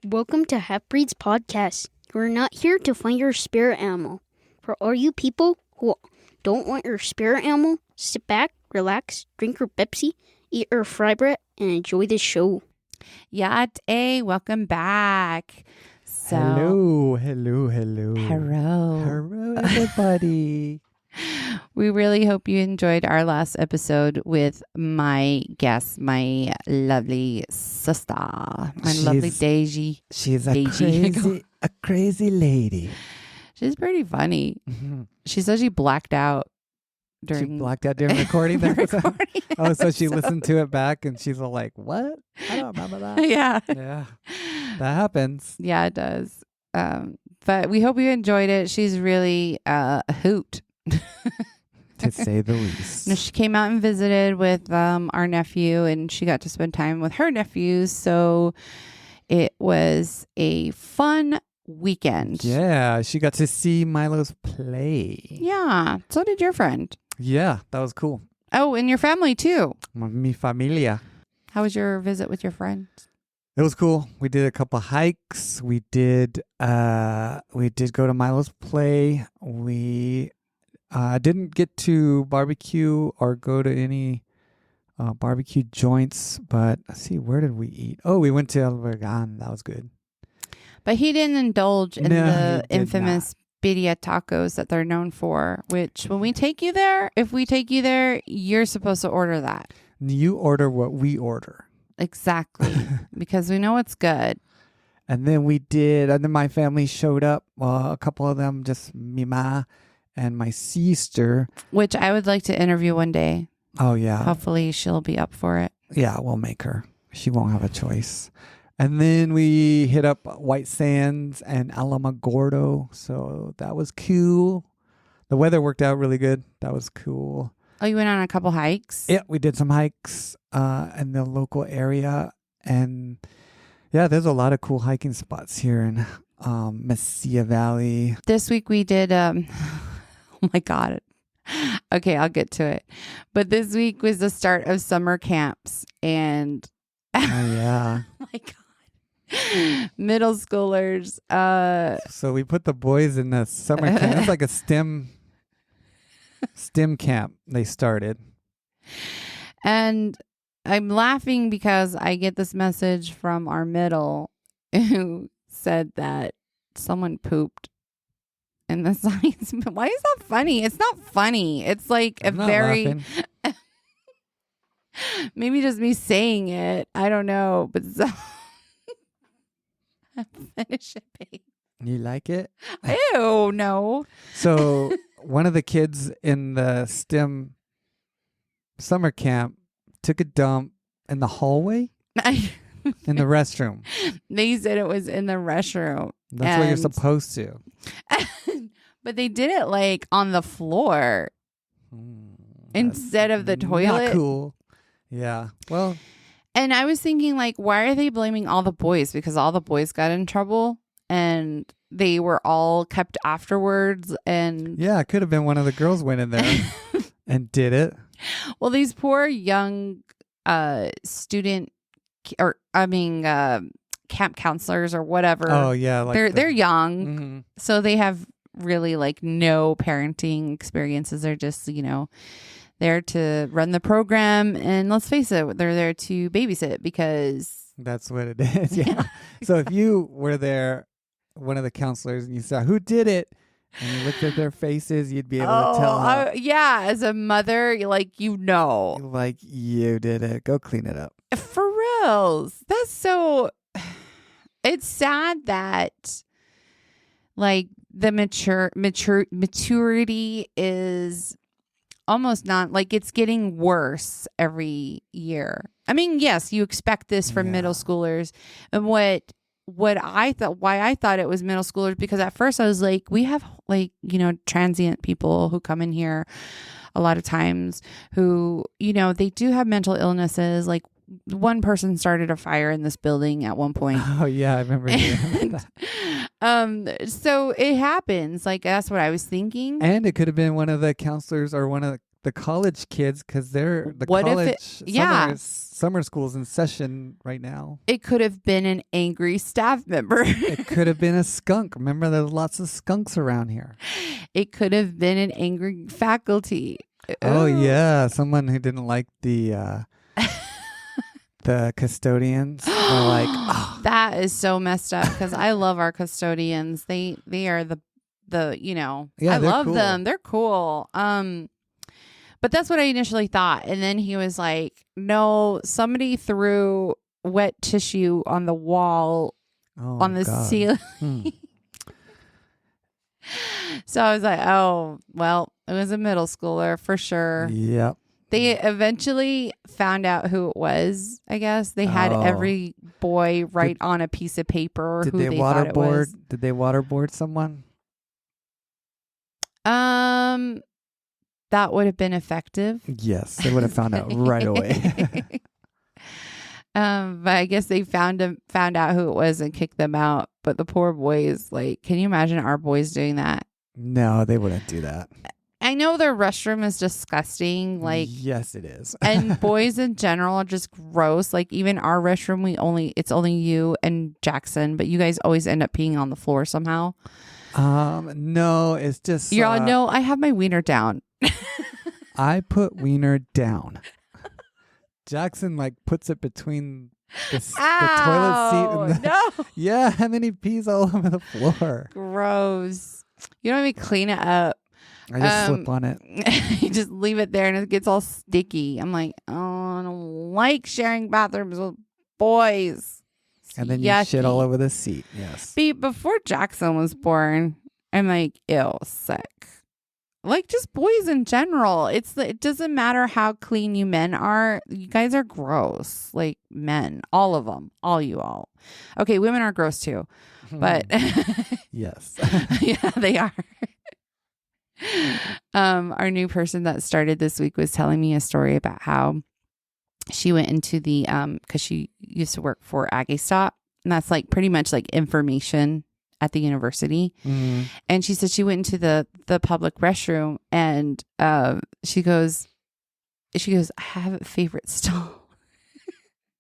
Welcome to Haffbreedz podcast. We're not here to find your spirit animal. For all you people who don't want your spirit animal, sit back, relax, drink your Pepsi, eat your fry bread, and enjoy the show. Yate, welcome back. So, Hello, everybody. We really hope you enjoyed our last episode with my guest, my lovely sister, lovely Daisy. She's Daisy. a crazy lady. She's pretty funny. Mm-hmm. She says she blacked out She blacked out during recording. Oh, so she listened to it back and she's all like, "What? I don't remember that." Yeah, that happens. Yeah, it does. But we hope you enjoyed it. She's really a hoot. To say the least. No, she came out and visited with our nephew, and she got to spend time with her nephews. So it was a fun weekend. Yeah, she got to see Milo's play. Yeah. So did your friend. Yeah, that was cool. Oh, and your family too. Mi familia. How was your visit with your friend? It was cool. We did a couple hikes. We did go to Milo's play. We didn't get to barbecue or go to any barbecue joints, but let's see, where did we eat? Oh, we went to El Vergan. That was good. But he didn't indulge in the infamous birria tacos that they're known for, which when we take you there, if we take you there, you're supposed to order that. You order what we order. Exactly. Because we know it's good. And then my family showed up. Well, a couple of them, just Mima and my sister. Which I would like to interview one day. Oh, yeah. Hopefully she'll be up for it. Yeah, we'll make her. She won't have a choice. And then we hit up White Sands and Alamogordo. So that was cool. The weather worked out really good. That was cool. Oh, you went on a couple hikes? Yeah, we did some hikes in the local area. And yeah, there's a lot of cool hiking spots here in Mesilla Valley. This week we did, oh my God. Okay, I'll get to it. But this week was the start of summer camps. And oh, yeah. Oh my God. Middle schoolers. So we put the boys in the summer camp. It's like a STEM camp they started. And I'm laughing because I get this message from our middle who said that someone pooped in the science. Why is that funny? It's not funny. It's like I'm not laughing. Maybe just me saying it. I don't know. But finish it, babe. You like it? Ew, no. So one of the kids in the STEM summer camp took a dump in the hallway in the restroom. They said it was in the restroom. That's what you're supposed to. But they did it like on the floor instead of the toilet. Not cool. Yeah. Well. And I was thinking, like, why are they blaming all the boys? Because all the boys got in trouble and they were all kept afterwards. And yeah, it could have been one of the girls went in there and did it. Well, these poor young camp counselors or whatever. Oh, yeah. Like they're young. Mm-hmm. So they have really like no parenting experiences. They're just, there to run the program, and let's face it, they're there to babysit because that's what it is. Yeah. So if you were there, one of the counselors, and you saw who did it, and you looked at their faces, you'd be able to tell. Yeah, as a mother, like you did it. Go clean it up. For reals. That's so. It's sad that like the maturity is almost not, like it's getting worse every year. I mean, yes, you expect this from middle schoolers. And why I thought it was middle schoolers, because at first I was like, we have like, transient people who come in here a lot of times who, they do have mental illnesses. Like one person started a fire in this building at one point. Oh yeah, I remember that. So it happens. Like that's what I was thinking. And it could have been one of the counselors or one of the college kids because they're the What if college summer school's in session right now. It could have been an angry staff member. It could have been a skunk. Remember, there's lots of skunks around here. It could have been an angry faculty. Oh yeah, someone who didn't like the custodians. Were like, oh. That is so messed up because I love our custodians. They are the I love cool. them. They're cool. But that's what I initially thought. And then he was like, no, somebody threw wet tissue on the wall on the ceiling. So I was like, oh, well, it was a middle schooler for sure. Yep. They eventually found out who it was, I guess. They had every boy write on a piece of paper who they thought it was. Did they waterboard someone? That would have been effective. Yes, they would have found out right away. But I guess they found out who it was and kicked them out. But the poor boys, like, can you imagine our boys doing that? No, they wouldn't do that. I know their restroom is disgusting. Like, yes, it is. And boys in general are just gross. Like, even our restroom, it's only you and Jackson, but you guys always end up peeing on the floor somehow. No, it's just no, I have my wiener down. I put wiener down. Jackson puts it between the toilet seat and yeah, and then he pees all over the floor. Gross. You don't even clean it up. I just slip on it. You just leave it there and it gets all sticky. I'm like, oh, I don't like sharing bathrooms with boys. And then you shit all over the seat. Yes. Before Jackson was born, I'm like, ew, sick. Like, just boys in general. It doesn't matter how clean you men are. You guys are gross. Like, men. All of them. All you all. Okay, women are gross too. But yes. Yeah, they are. Our new person that started this week was telling me a story about how she went into the because she used to work for AggiStop, and that's like pretty much like information at the university. Mm-hmm. And she said she went into the public restroom, and she goes, I have a favorite stall.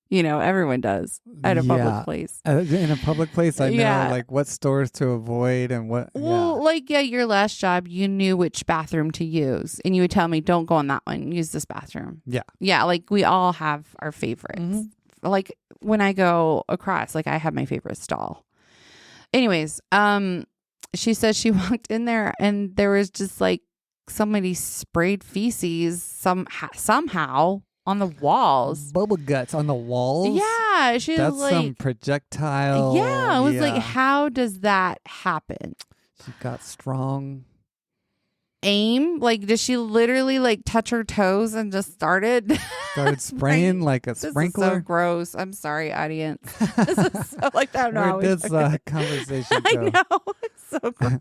Everyone does at a public place. In a public place, I know what stores to avoid and what. Well, your last job, you knew which bathroom to use, and you would tell me, "Don't go on that one. Use this bathroom." Yeah, yeah. Like, we all have our favorites. Mm-hmm. Like, when I go across, I have my favorite stall. Anyways, she said she walked in there and there was just somebody sprayed feces somehow on the walls. Bubble guts on the walls? Yeah. That's some projectile. Yeah. I was like, how does that happen? She got strong aim. Does she literally touch her toes and just started spraying like a sprinkler? This is so gross. I'm sorry, audience. This is so I don't know. Where did this conversation go? I know. It's so gross.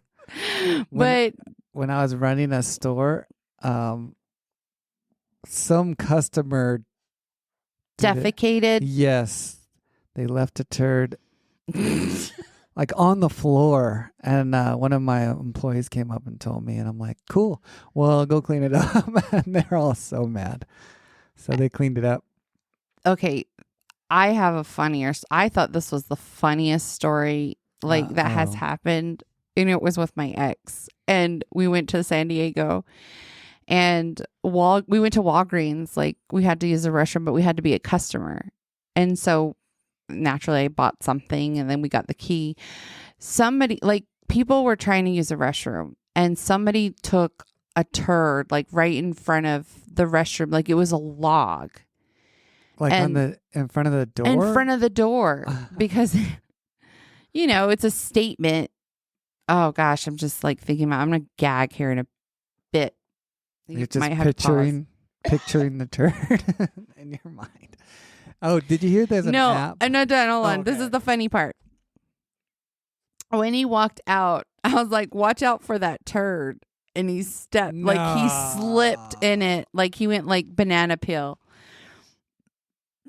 But when I was running a store, some customer defecated. Yes. They left a turd on the floor. And one of my employees came up and told me, and I'm like, cool. Well, I'll go clean it up. And they're all so mad. So they cleaned it up. Okay. I have a funnier. I thought this was the funniest story that has happened. And it was with my ex. And we went to San Diego. And we went to Walgreens. We had to use the restroom, but we had to be a customer. And so naturally I bought something, and then we got the key. Somebody, people were trying to use the restroom, and somebody took a turd right in front of the restroom. It was a log. In front of the door? In front of the door. Because, it's a statement. Oh gosh, I'm just thinking about, I'm going to gag here in a bit. You're just picturing the turd in your mind. Oh, did you hear there's an app? No, hold on. Okay. This is the funny part. When he walked out, I was like, watch out for that turd. And he stepped, he slipped in it. He went banana peel.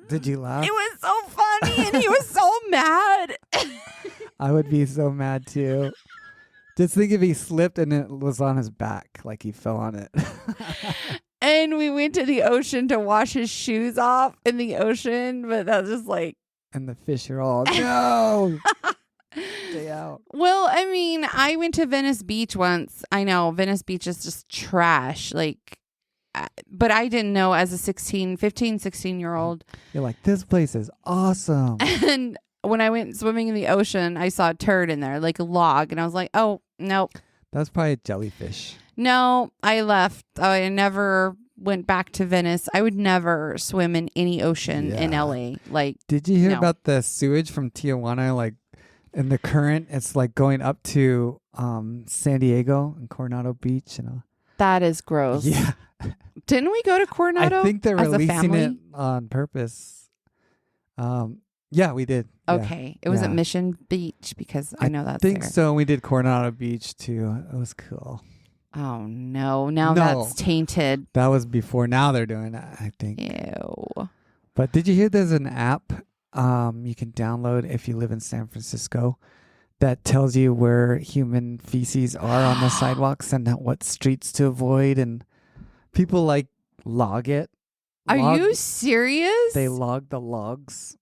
Did you laugh? It was so funny, and he was so mad. I would be so mad too. Just think if he slipped and it was on his back, he fell on it. And then we went to the ocean to wash his shoes off in the ocean, but that was just like. And the fish are all, no. Stay out. Well, I mean, I went to Venice Beach once. I know Venice Beach is just trash. Like, but I didn't know as a 16-year-old. You're like, this place is awesome. And when I went swimming in the ocean, I saw a turd in there, like a log. And I was like, oh, nope. That's probably a jellyfish. No, I left. I never went back to Venice. I would never swim in any ocean in LA. Like, did you hear about the sewage from Tijuana? Like, in the current, it's like going up to San Diego and Coronado Beach. That is gross. Yeah. Didn't we go to Coronado? I think they're as releasing it on purpose. Yeah, we did. Okay. Yeah. It was at Mission Beach because I know that's I think there. so. We did Coronado Beach too. It was cool. Oh, no. Now that's tainted. That was before. Now they're doing it, I think. Ew. But did you hear there's an app you can download if you live in San Francisco that tells you where human feces are on the sidewalks and what streets to avoid, and people like log it. Are you serious? They log the logs.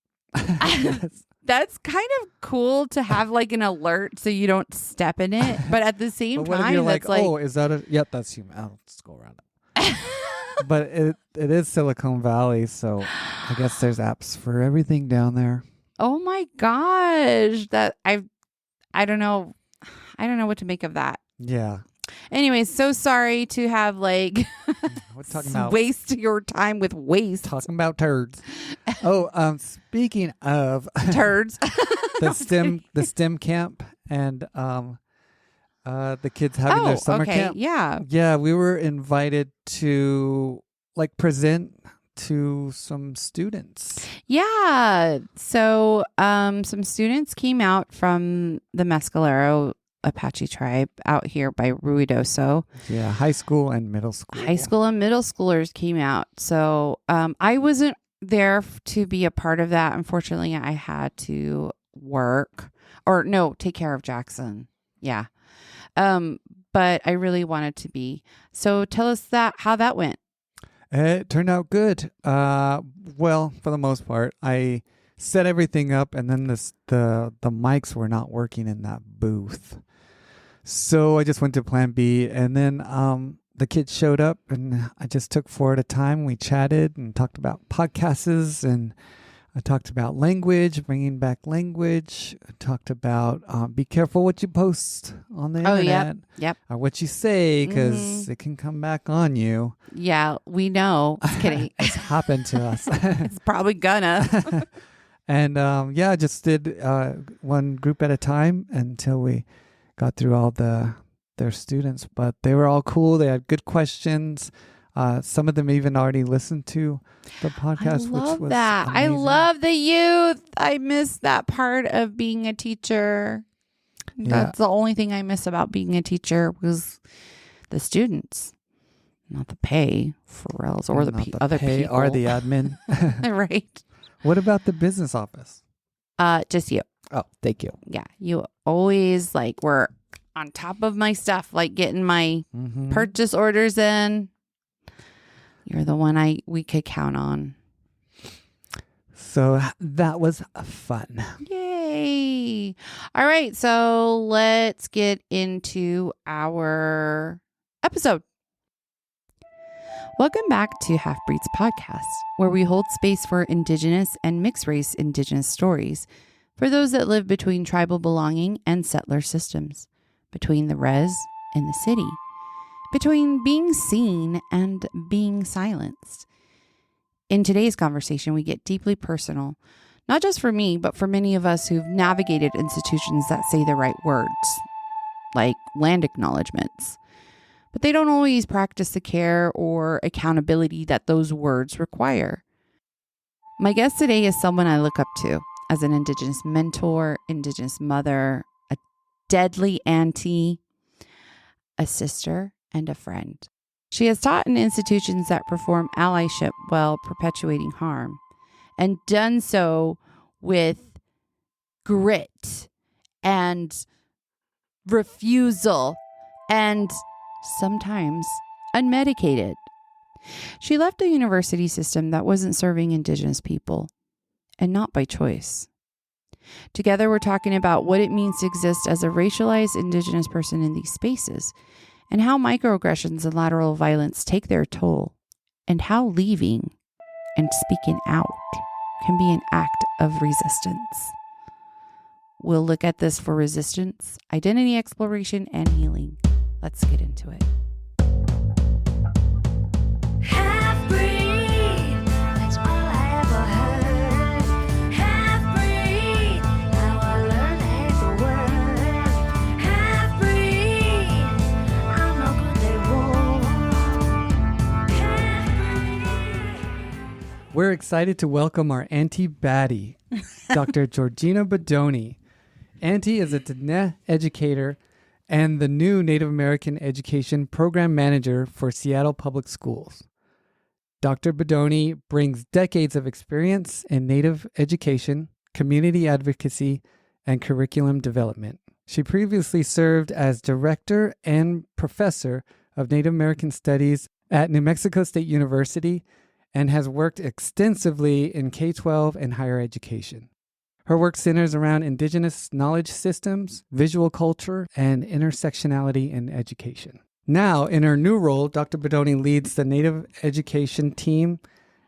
That's kind of cool to have like an alert so you don't step in it. But at the same But what if time, you're that's like, oh, is that a... Yep, that's human. I'll just go around it. But it is Silicon Valley, so I guess there's apps for everything down there. Oh my gosh. That I don't know. I don't know what to make of that. Yeah. Anyways, so sorry to have like We're talking about waste your time with waste. Talking about turds. Oh, speaking of Turds. the STEM camp and the kids having their summer camp. Yeah. Yeah, we were invited to like present to some students. Yeah. So some students came out from the Mescalero Apache tribe out here by Ruidoso. Yeah, high school and middle school. High school and middle schoolers came out. So I wasn't there to be a part of that. Unfortunately, I had to take care of Jackson. Yeah. But I really wanted to be. So tell us how that went. It turned out good. Well, for the most part, I set everything up, and then the mics were not working in that booth. So I just went to plan B, and then the kids showed up, and I just took 4 at a time. We chatted and talked about podcasts, and I talked about language, bringing back language. I talked about be careful what you post on the internet. Yep. Or what you say, because it can come back on you. Yeah, we know. Just kidding. It's happened to us. It's probably gonna. And I just did one group at a time until we got through all their students. But they were all cool. They had good questions. Some of them even already listened to the podcast. I love which was that. amazing. I love the youth. I miss that part of being a teacher. Yeah. That's the only thing I miss about being a teacher was the students, not the pay for reals or Not the other pay people or the admin. right. What about the business office? Just you. Oh, thank you. Yeah, you always were on top of my stuff, like getting my purchase orders in. You're the one we could count on. So that was fun. Yay. All right, so let's get into our episode. Welcome back to Haffbreedz Podcast, where we hold space for Indigenous and mixed race Indigenous stories for those that live between tribal belonging and settler systems, between the res and the city, between being seen and being silenced. In today's conversation, we get deeply personal, not just for me, but for many of us who've navigated institutions that say the right words, like land acknowledgements. But they don't always practice the care or accountability that those words require. My guest today is someone I look up to as an Indigenous mentor, Indigenous mother, a deadly auntie, a sister, and a friend. She has taught in institutions that perform allyship while perpetuating harm, and done so with grit and refusal and sometimes unmedicated. She left a university system that wasn't serving Indigenous people, and not by choice. Together, we're talking about what it means to exist as a racialized Indigenous person in these spaces, and how microaggressions and lateral violence take their toll, and how leaving and speaking out can be an act of resistance. We'll look at this for resistance, identity exploration, and healing. Let's get into it. Half-breed, that's all I ever heard. Half-breed, now I learn to hate the word. Half-breed, I'm no good, they won't. Half-breed. We're excited to welcome our Auntie Baddie, Dr. Georgina Badoni. Auntie is a Diné educator and the new Native American Education Program Manager for Seattle Public Schools. Dr. Badoni brings decades of experience in Native education, community advocacy, and curriculum development. She previously served as Director and Professor of Native American Studies at New Mexico State University and has worked extensively in K-12 and higher education. Her work centers around Indigenous knowledge systems, visual culture, and intersectionality in education. Now, in her new role, Dr. Badoni leads the Native education team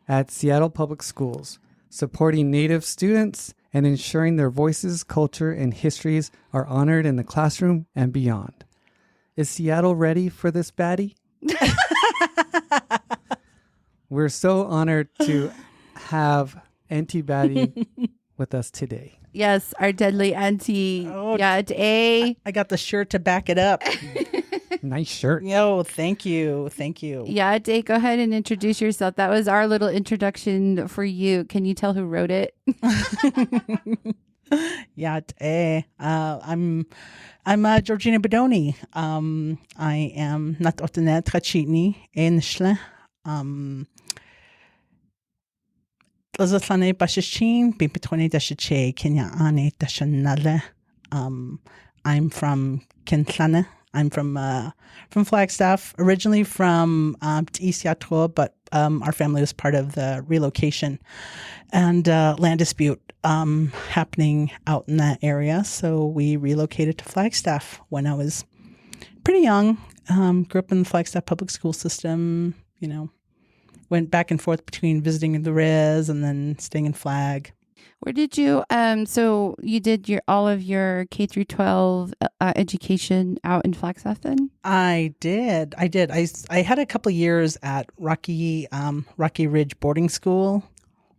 at Seattle Public Schools, supporting Native students and ensuring their voices, culture, and histories are honored in the classroom and beyond. Is Seattle ready for this baddie? We're so honored to have Auntie Baddie with us today. Yes, our deadly auntie. Oh, Ya'at'e. I got the shirt to back it up. Nice shirt. Yo, thank you. Thank you. Ya'at'e, go ahead and introduce yourself. That was our little introduction for you. Can you tell who wrote it? I'm Georgina Badoni. I am not otanet chachini enshla. Lazatlane bashichin bimpetwani dashiche Kenya ane dashanale. I'm from Kintlana. I'm from Flagstaff, originally from East Seattle, but our family was part of the relocation and land dispute happening out in that area. So we relocated to Flagstaff when I was pretty young. Grew up in the Flagstaff public school system, went back and forth between visiting the res and then staying in Flag. Where did you, so you did all of your K through 12 education out in Flagstaff then? I did. I had a couple of years at Rocky Ridge boarding school.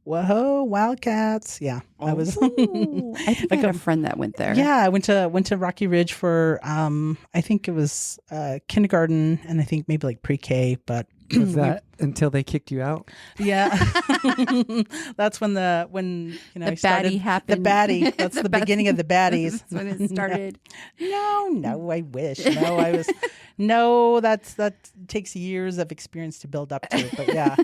Whoa, Wildcats. Yeah. I was I think I had a friend that went there. Yeah, I went to Rocky Ridge for I think it was kindergarten and I think maybe like pre-K, but Was that until they kicked you out? yeah. That's when I started baddie happened. The baddie. That's the beginning of the baddies. That's when it started. No, I wish. That takes years of experience to build up to. But yeah,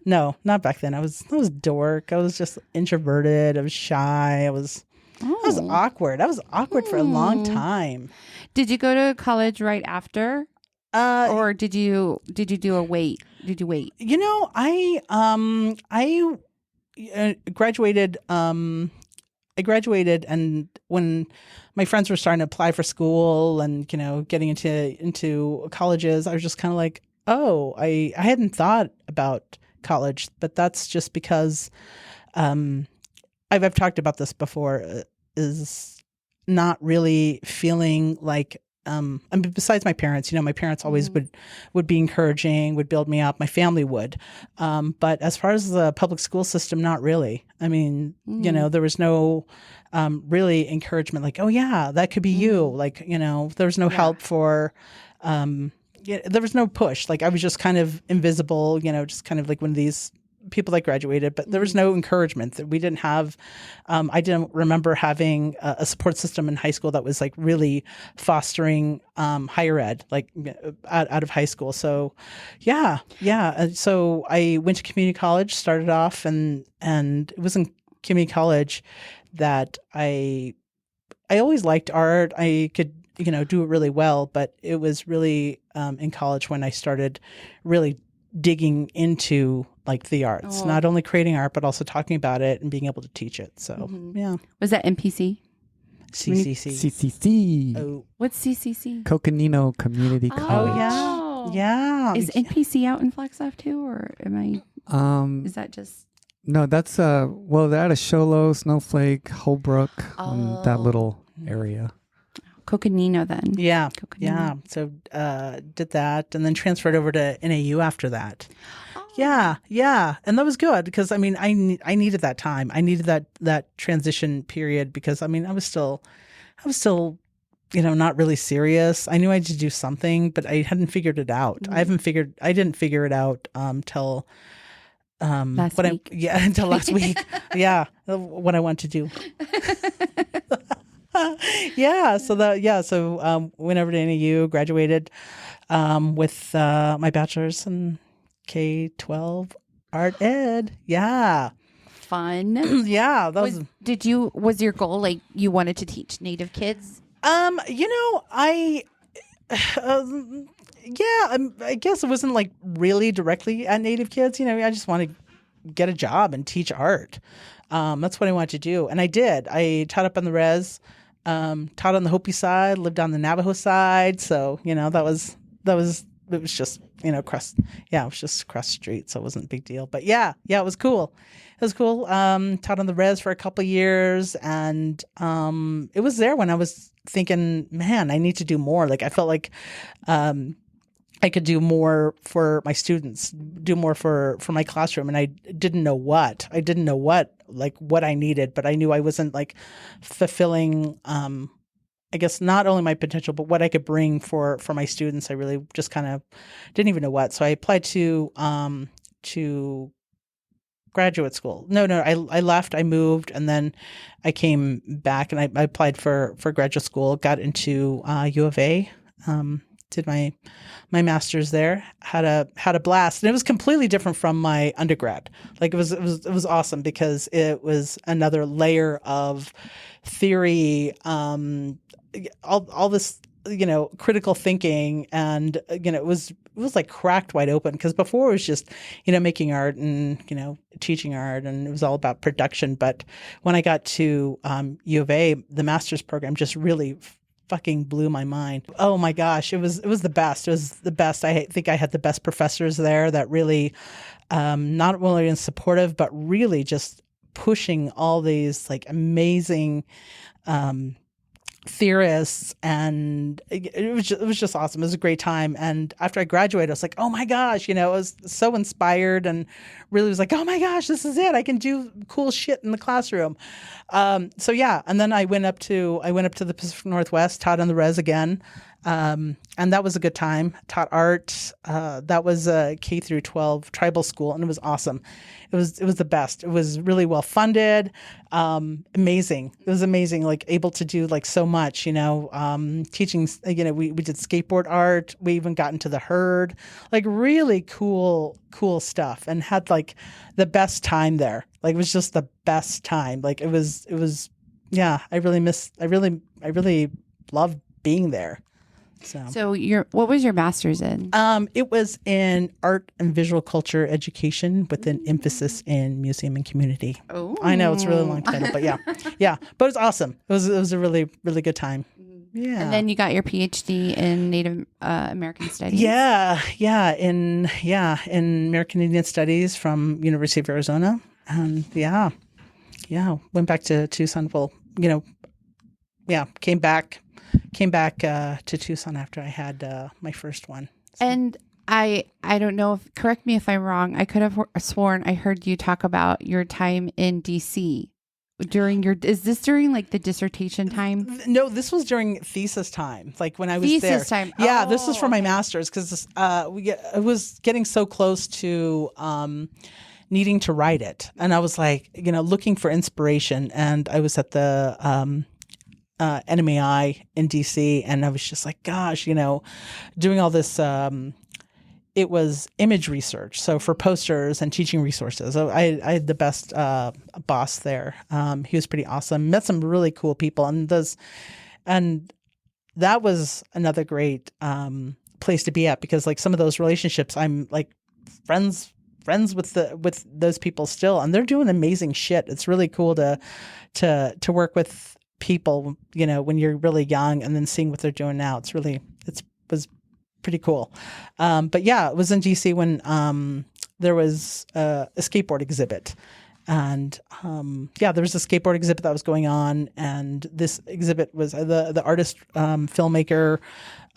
not back then. I was dork. I was just introverted. I was shy. I was awkward. I was awkward for a long time. Did you go to college right after? Or did you do a wait? Did you wait? I graduated. I graduated, and when my friends were starting to apply for school and getting into colleges, I was just kind of like, oh, I hadn't thought about college, but that's just because I've talked about this before. Is not really feeling like. Besides my parents, my parents always would be encouraging, would build me up. My family would. But as far as the public school system, not really. I mean, there was no really encouragement like, oh, yeah, that could be you. Like, there was no help for, there was no push. Like I was just kind of invisible, just kind of like one of these people that graduated, but there was no encouragement. That we didn't have. I didn't remember having a support system in high school that was like really fostering higher ed, like out of high school. So, yeah. So I went to community college, started off, and it was in community college that I always liked art. I could do it really well, but it was really in college when I started really digging into like the arts, Oh. not only creating art, but also talking about it and being able to teach it. So yeah, Was that NPC? CCC. CCC. Oh, What's CCC? Coconino Community Oh, College. yeah. Is NPC out in Flagstaff too, or am I? Is that just? No, that's well, they're out of Show Low, Snowflake, Holbrook, that little area. Coconino then. Yeah. Coconino. Yeah. So did that and then transferred over to NAU after that. Oh. Yeah. Yeah. And that was good because I mean, I needed that time. I needed that transition period because I mean, I was still, not really serious. I knew I had to do something, but I hadn't figured it out. I didn't figure it out till Last what week. until last week. Yeah. What I want to do. So went over to NAU, graduated with my bachelor's in K-12 art ed. Yeah. Fun. Yeah, that was Was your goal like you wanted to teach Native kids? I I guess it wasn't like really directly at Native kids. I just want to get a job and teach art. That's what I wanted to do, and I did. I taught up on the res, taught on the Hopi side, lived on the Navajo side. So it was just across. Yeah, it was just across the street, so it wasn't a big deal. But yeah, it was cool. It was cool. Taught on the res for a couple of years, and it was there when I was thinking, man, I need to do more. Like I felt like I could do more for my students, do more for my classroom, and I didn't know what. I didn't know what I needed, but I knew I wasn't like fulfilling. I guess not only my potential, but what I could bring for my students. I really just kind of didn't even know what. So I applied to graduate school. No, I left, I moved, and then I came back and I applied for graduate school, got into U of A, did my master's there, had a blast. And it was completely different from my undergrad. Like it was awesome because it was another layer of theory, all this, critical thinking, and it was like cracked wide open because before it was just making art and teaching art, and it was all about production. But when I got to U of A, the master's program just really fucking blew my mind. Oh my gosh, it was the best. It was the best. I think I had the best professors there that really not only supportive but really just pushing all these like amazing theorists, and it was just awesome. It was a great time. And after I graduated, I was like, oh my gosh, I was so inspired and really was like, oh my gosh, this is it. I can do cool shit in the classroom. So yeah, and then I went up to the Pacific Northwest, taught on the res again. And that was a good time. Taught art. That was a K through 12 tribal school, and it was awesome. It was the best. It was really well funded. Amazing. It was amazing. Like able to do like so much. Teaching. We did skateboard art. We even got into the herd. Like really cool stuff, and had like the best time there. Like it was just the best time. Like it was. Yeah, I really loved being there. So what was your master's in? It was in art and visual culture education with an emphasis in museum and community. Oh, I know it's a really long title, but yeah, but it's awesome. It was a really, really good time. Yeah. And then you got your PhD in Native American Studies. In American Indian Studies from University of Arizona, and went back to Tucson. Well, came back to Tucson after I had my first one. So. And I don't know correct me if I'm wrong. I could have sworn I heard you talk about your time in DC is this during like the dissertation time? No, this was during thesis time. Like when I was there. Thesis time. Yeah, this was for my master's because I was getting so close to needing to write it, and I was like, looking for inspiration, and I was at the NMAI in DC, and I was just like, gosh, doing all this. It was image research, so for posters and teaching resources. So I had the best boss there. He was pretty awesome. Met some really cool people, and that was another great place to be at because like some of those relationships I'm like friends with those people still, and they're doing amazing shit. It's really cool to work with people, when you're really young, and then seeing what they're doing now. It was pretty cool. But yeah, it was in DC when there was a skateboard exhibit. And there was a skateboard exhibit that was going on, and this exhibit was the artist, filmmaker,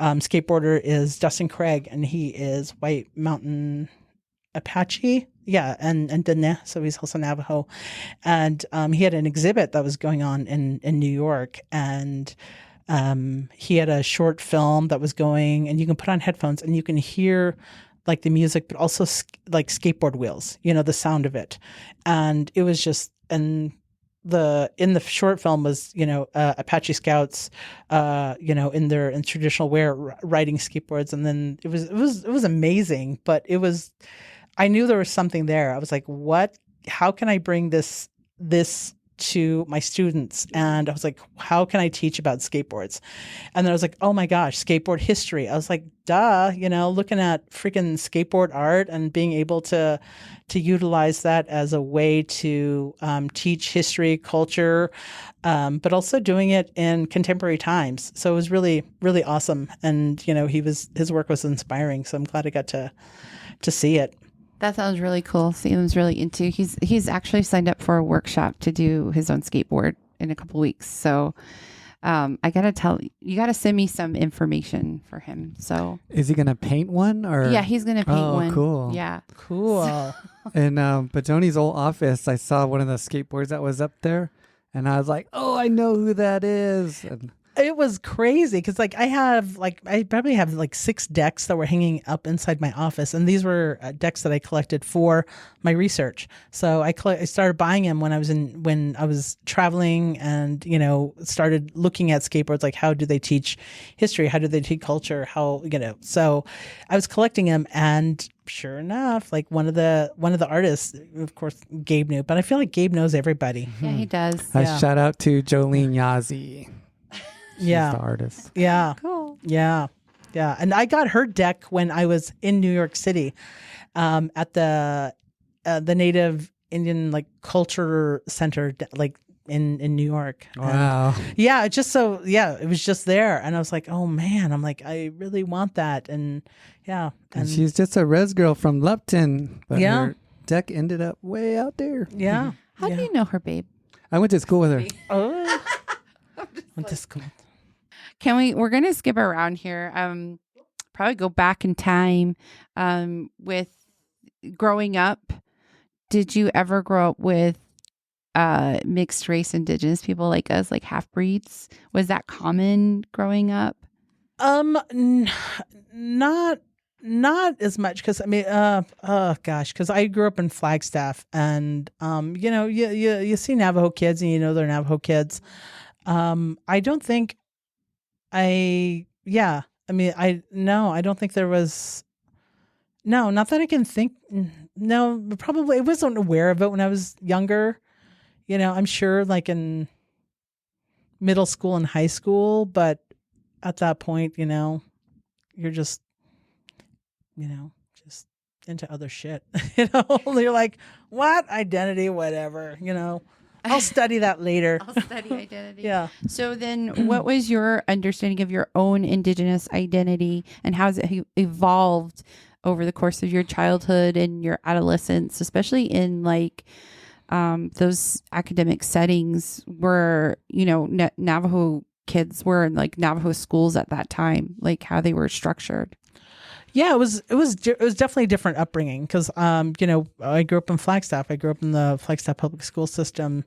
skateboarder is Dustin Craig, and he is White Mountain Apache, and Dene, so he's also Navajo, and he had an exhibit that was going on in New York, and he had a short film that was going, and you can put on headphones and you can hear like the music, but also like skateboard wheels, the sound of it. And it was just, and in the short film was, Apache Scouts, in traditional wear riding skateboards. And then it was amazing, but I knew there was something there. I was like, how can I bring this to my students? And I was like, how can I teach about skateboards? And then I was like, oh my gosh, skateboard history. I was like, duh, looking at freaking skateboard art and being able to utilize that as a way to teach history, culture, but also doing it in contemporary times. So it was really, really awesome. And, his work was inspiring. So I'm glad I got to see it. That sounds really cool. Salem's really into. He's actually signed up for a workshop to do his own skateboard in a couple weeks. So I gotta you gotta send me some information for him. So is he gonna paint one or? Yeah, he's gonna paint one. Cool. Yeah, cool. In Badoni's old office, I saw one of the skateboards that was up there, and I was like, "Oh, I know who that is." And it was crazy because I probably have 6 decks that were hanging up inside my office, and these were decks that I collected for my research. So I started buying them when I was traveling, and started looking at skateboards, like how do they teach history, how do they teach culture, So I was collecting them, and sure enough, one of the artists, of course, Gabe knew, but I feel like Gabe knows everybody. Yeah, he does. Shout out to Jolene Yazzie. She's the artist. Yeah. Cool. Yeah. Yeah. And I got her deck when I was in New York City, at the Native Indian culture center, in New York. Wow. And yeah. It was just there. And I was like, oh man, I'm like, I really want that. And yeah. And she's just a res girl from Lupton, but her deck ended up way out there. Yeah. How do you know her, babe? I went to school with her. Oh. Went to school. We're going to skip around here. Probably go back in time with growing up. Did you ever grow up with mixed race Indigenous people like us, like half-breeds? Was that common growing up? Not as much, because because I grew up in Flagstaff, and you see Navajo kids, and they're Navajo kids. I don't think I don't think there was, not that I can think. No, probably I wasn't aware of it when I was younger. I'm sure in middle school and high school, but at that point, you're just, just into other shit. You're like, what identity, whatever, I'll study that later. I'll study identity. Yeah. So then what was your understanding of your own Indigenous identity, and how has it evolved over the course of your childhood and your adolescence, especially in those academic settings where, Navajo kids were in Navajo schools at that time, how they were structured? Yeah, it was definitely a different upbringing because, I grew up in Flagstaff. I grew up in the Flagstaff public school system,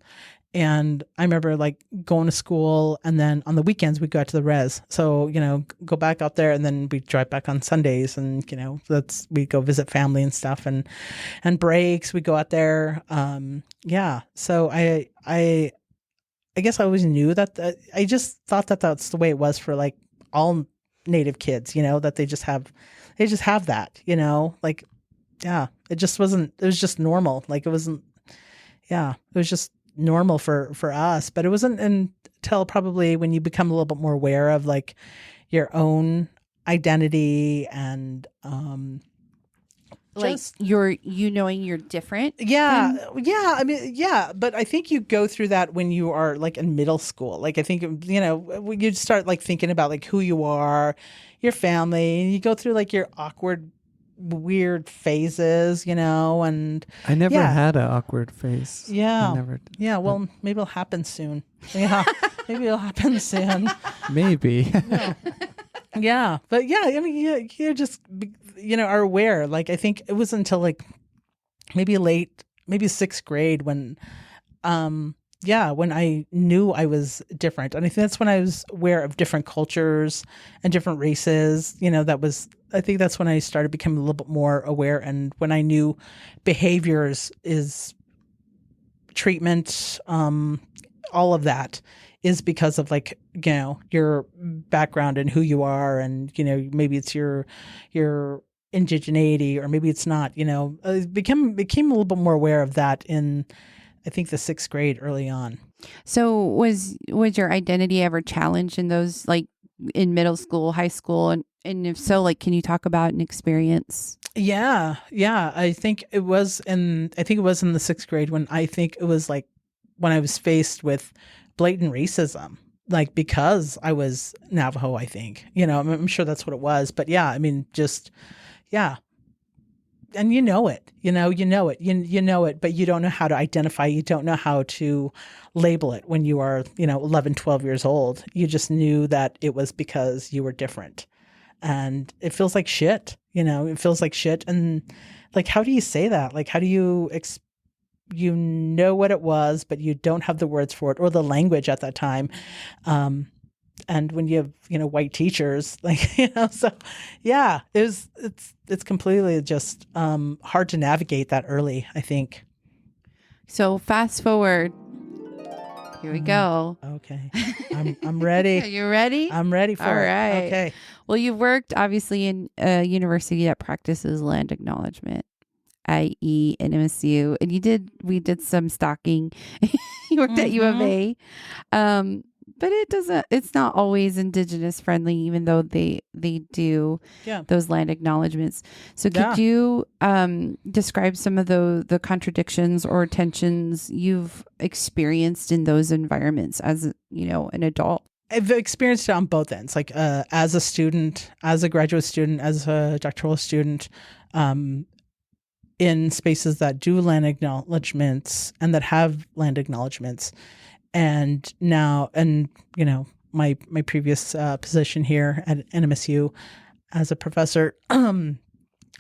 and I remember going to school, and then on the weekends we go out to the res. So, go back out there, and then we drive back on Sundays, and, we go visit family and stuff, and breaks, we go out there. So I guess I always knew that, I just thought that that's the way it was for all Native kids, that they just have that, it just wasn't, it was just normal. It wasn't, it was just normal for us, but it wasn't until probably when you become a little bit more aware of your own identity and, like you knowing you're different. Yeah. I mean, yeah. But I think you go through that when you are like in middle school. Like I think, you know, when you start like thinking about like who you are, your family, and you go through like your awkward, weird phases, you know, and I never yeah. had an awkward face. Yeah. I never. Yeah. Well, maybe it'll happen soon. Yeah. Maybe it'll happen soon. Maybe. Yeah. But yeah, I mean, you're just, you know, are aware. Like, I think it was until like maybe sixth grade when, when I knew I was different. And I think that's when I was aware of different cultures and different races. You know, I think that's when I started becoming a little bit more aware. And when I knew behaviors is treatment, all of that is because of like, you know, your background and who you are. And, you know, maybe it's your indigeneity or maybe it's not, you know, became a little bit more aware of that in, I think, the sixth grade early on. So was your identity ever challenged in those, like in middle school, high school? And if so, like, can you talk about an experience? Yeah. I think it was in the sixth grade when I was faced with blatant racism, like because I was Navajo, I think, you know, I'm sure that's what it was. But yeah, I mean, just, yeah. And you know it, but you don't know how to identify. You don't know how to label it when you are, you know, 11, 12 years old. You just knew that it was because you were different. And it feels like shit, you know, And like, how do you say that? Like, how do you, you know what it was, but you don't have the words for it or the language at that time. And when you have, you know, white teachers, like, you know, so yeah, it's completely just hard to navigate that early, I think. So fast forward. Here we go. Okay. I'm ready. Are you ready? I'm ready for All it. right. Okay. Well, you've worked obviously in a university that practices land acknowledgement, i.e. NMSU, and we did some stalking. You worked at U of A. But it's not always Indigenous friendly, even though they do those land acknowledgements. So could you describe some of the contradictions or tensions you've experienced in those environments as, you know, an adult? I've experienced it on both ends, like as a student, as a graduate student, as a doctoral student, in spaces that do land acknowledgements and that have land acknowledgements. And now, you know, my previous position here at NMSU as a professor,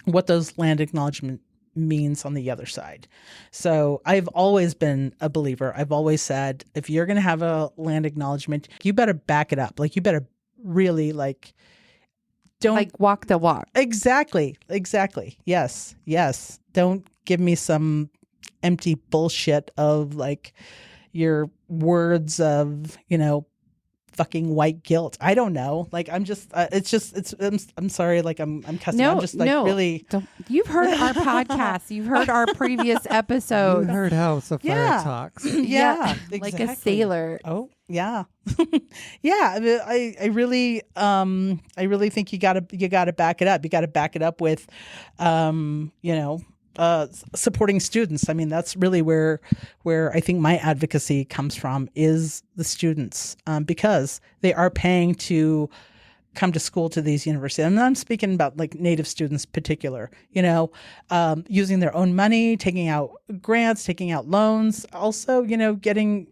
what those land acknowledgement means on the other side. So I've always been a believer. I've always said, if you're going to have a land acknowledgement, you better back it up. Like, you better really don't like walk the walk. Exactly. Yes. Don't give me some empty bullshit of like your words of, you know, fucking white guilt. I don't know. Like, I'm just, I'm sorry. Like I'm cussing. No, I'm just like really. You've heard our podcast. You've heard our previous episodes. You heard how Sapphire talks. Yeah. Exactly. Like a sailor. Oh yeah. Yeah. I really think you gotta back it up. You gotta back it up with, you know, supporting students. I mean, that's really where I think my advocacy comes from, is the students, because they are paying to come to school to these universities. And I'm speaking about like Native students in particular, you know, using their own money, taking out grants, taking out loans, also, you know, getting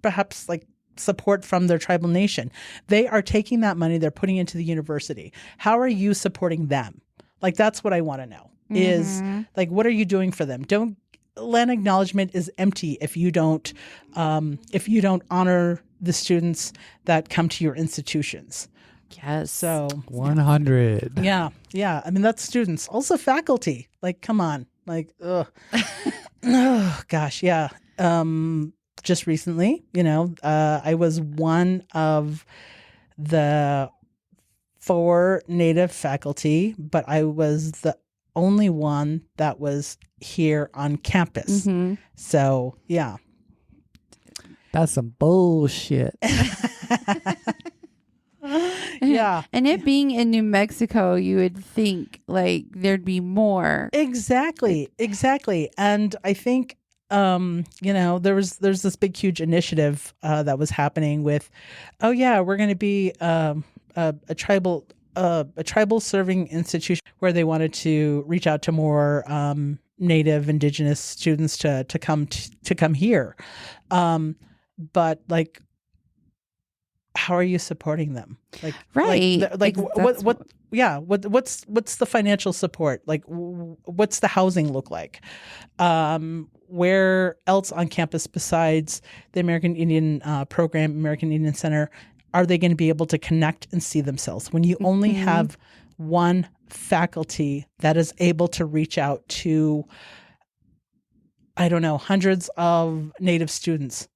perhaps like support from their tribal nation. They are taking that money, they're putting into the university. How are you supporting them? Like, that's what I want to know. Is like, what are you doing for them? Land acknowledgement is empty if you don't honor the students that come to your institutions. Yes. So 100. Yeah. I mean, that's students, also faculty. Like, come on. Like, ugh. Oh gosh. Yeah. Just recently, you know, I was one of the 4 Native faculty, but I was the only one that was here on campus. So yeah, that's some bullshit. Yeah. And it being in New Mexico, you would think like there'd be more. Exactly. And I think there's this big huge initiative that was happening with, oh yeah, we're going to be a tribal serving institution, where they wanted to reach out to more Native Indigenous students to come here, but like, how are you supporting them? Like, Right. what's the financial support? Like, what's the housing look like? Where else on campus besides the American Indian program, American Indian Center, are they going to be able to connect and see themselves when you only have one faculty that is able to reach out to, I don't know, hundreds of Native students?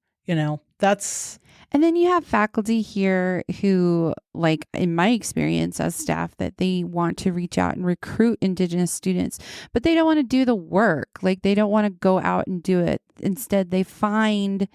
That's... And then you have faculty here who, like in my experience as staff, that they want to reach out and recruit Indigenous students, but they don't want to do the work. Like they don't want to go out and do it. Instead, they find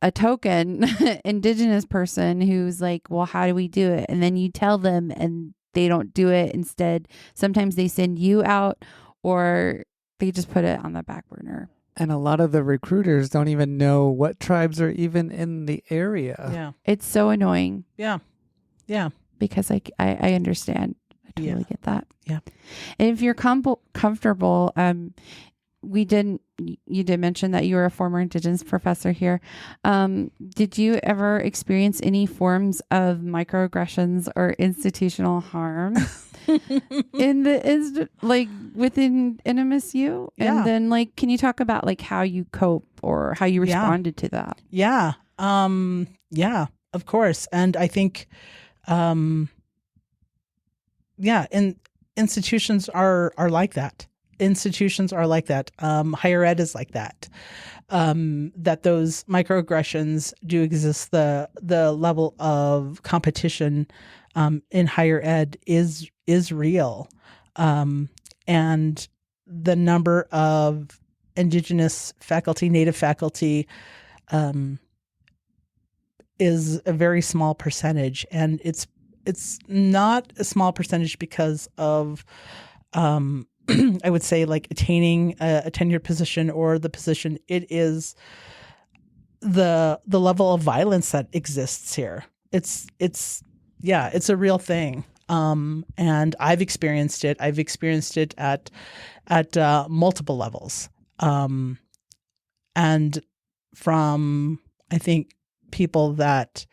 a token Indigenous person who's like, well, how do we do it? And then you tell them and they don't do it. Instead, sometimes they send you out or they just put it on the back burner. And a lot of the recruiters don't even know what tribes are even in the area. Yeah. It's so annoying. Yeah. Because I understand. I totally get that. Yeah. And if you're comfortable, you did mention that you were a former Indigenous professor here. Did you ever experience any forms of microaggressions or institutional harm within NMSU? Yeah. And then can you talk about how you cope or how you responded to that? Yeah. Of course. And I think, institutions are like that. Institutions are like that. Higher ed is like that. That those microaggressions do exist. The level of competition in higher ed is real, and the number of Indigenous faculty, Native faculty, is a very small percentage, and it's not a small percentage because of I would say attaining a tenured position or the position. It is the level of violence that exists here. It's a real thing. And I've experienced it. I've experienced it at multiple levels. And from, I think, people that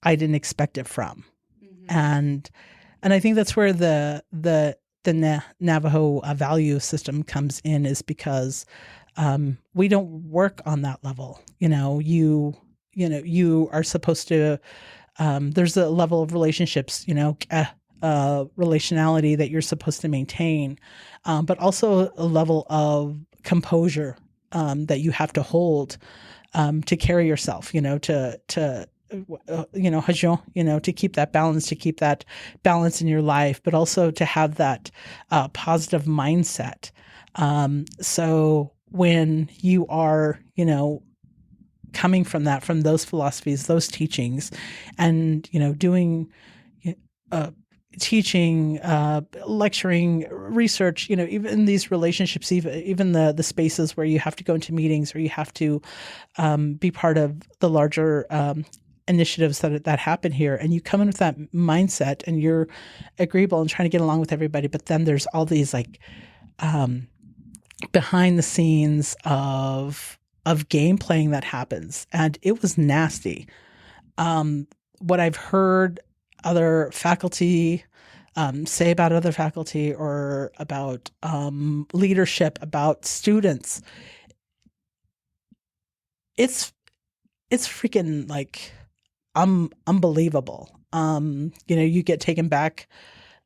I didn't expect it from. And I think that's where the Navajo value system comes in, is because we don't work on that level. You are supposed to. There's a level of relationships, relationality that you're supposed to maintain, but also a level of composure that you have to hold to carry yourself. To keep that balance in your life, but also to have that positive mindset. So when you are, coming from those philosophies, those teachings, and, doing, teaching, lecturing, research, even these relationships, even the spaces where you have to go into meetings or you have to be part of the larger initiatives that happen here, and you come in with that mindset and you're agreeable and trying to get along with everybody, but then there's all these behind the scenes of game playing that happens, and it was nasty. What I've heard other faculty say about other faculty, or about leadership, about students, it's freaking unbelievable. You get taken back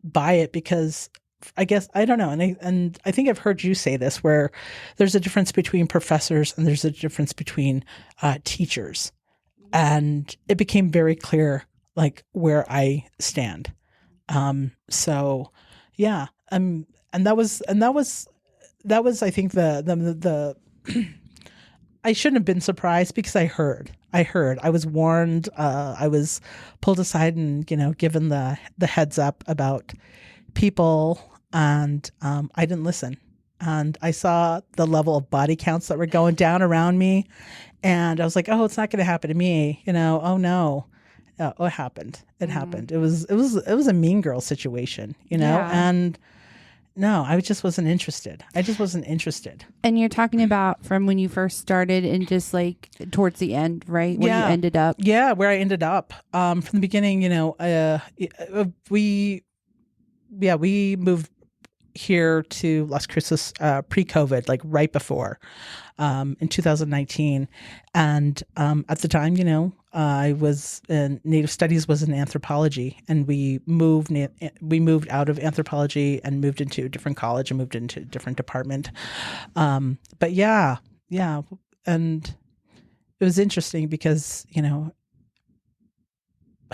by it, because I guess, I don't know. And I think I've heard you say this, where there's a difference between professors and there's a difference between teachers. And it became very clear, where I stand. So yeah. And that was, I think the I shouldn't have been surprised, because I heard I was warned. I was pulled aside and, given the heads up about people, and I didn't listen. And I saw the level of body counts that were going down around me, and I was like, "Oh, it's not going to happen to me." Oh no, it happened. It happened. It was a mean girl situation, Yeah. and. No, I just wasn't interested. I just wasn't interested. And you're talking about from when you first started and just like towards the end, right? Where you ended up. Yeah, where I ended up. From the beginning, we moved here to Las Cruces pre-COVID, like right before, in 2019. And at the time, I was in Native Studies, was in anthropology, and we moved out of anthropology and moved into a different college and moved into a different department. But yeah, and it was interesting because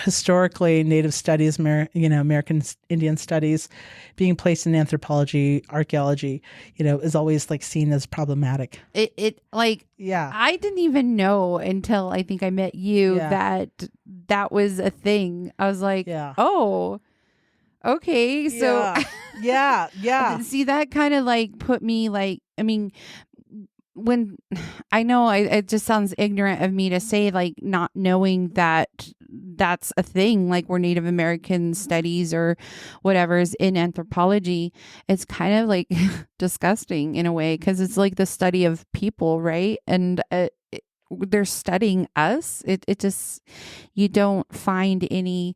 historically Native Studies, American Indian Studies, being placed in anthropology, archaeology, is always like seen as problematic. It like I didn't even know until I think I met you that was a thing. I was like, oh, okay, so yeah. See, that kind of like put me like, I mean, when I know it just sounds ignorant of me to say, like, not knowing that that's a thing, like where Native American studies or whatever is in anthropology, it's kind of like disgusting in a way, because it's like the study of people, right? And they're studying us. It just, you don't find any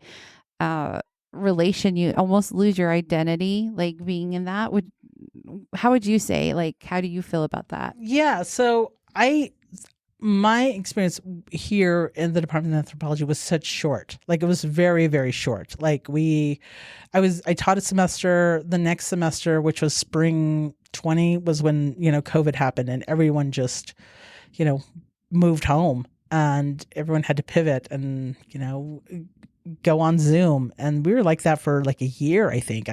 relation. You almost lose your identity, like being in that. How would you say, like, how do you feel about that? Yeah. So my experience here in the Department of Anthropology was such short. Like, it was very, very short. Like, I taught a semester. The next semester, which was spring 20, was when, COVID happened, and everyone just, moved home, and everyone had to pivot and, go on Zoom. And we were like that for like a year, I think.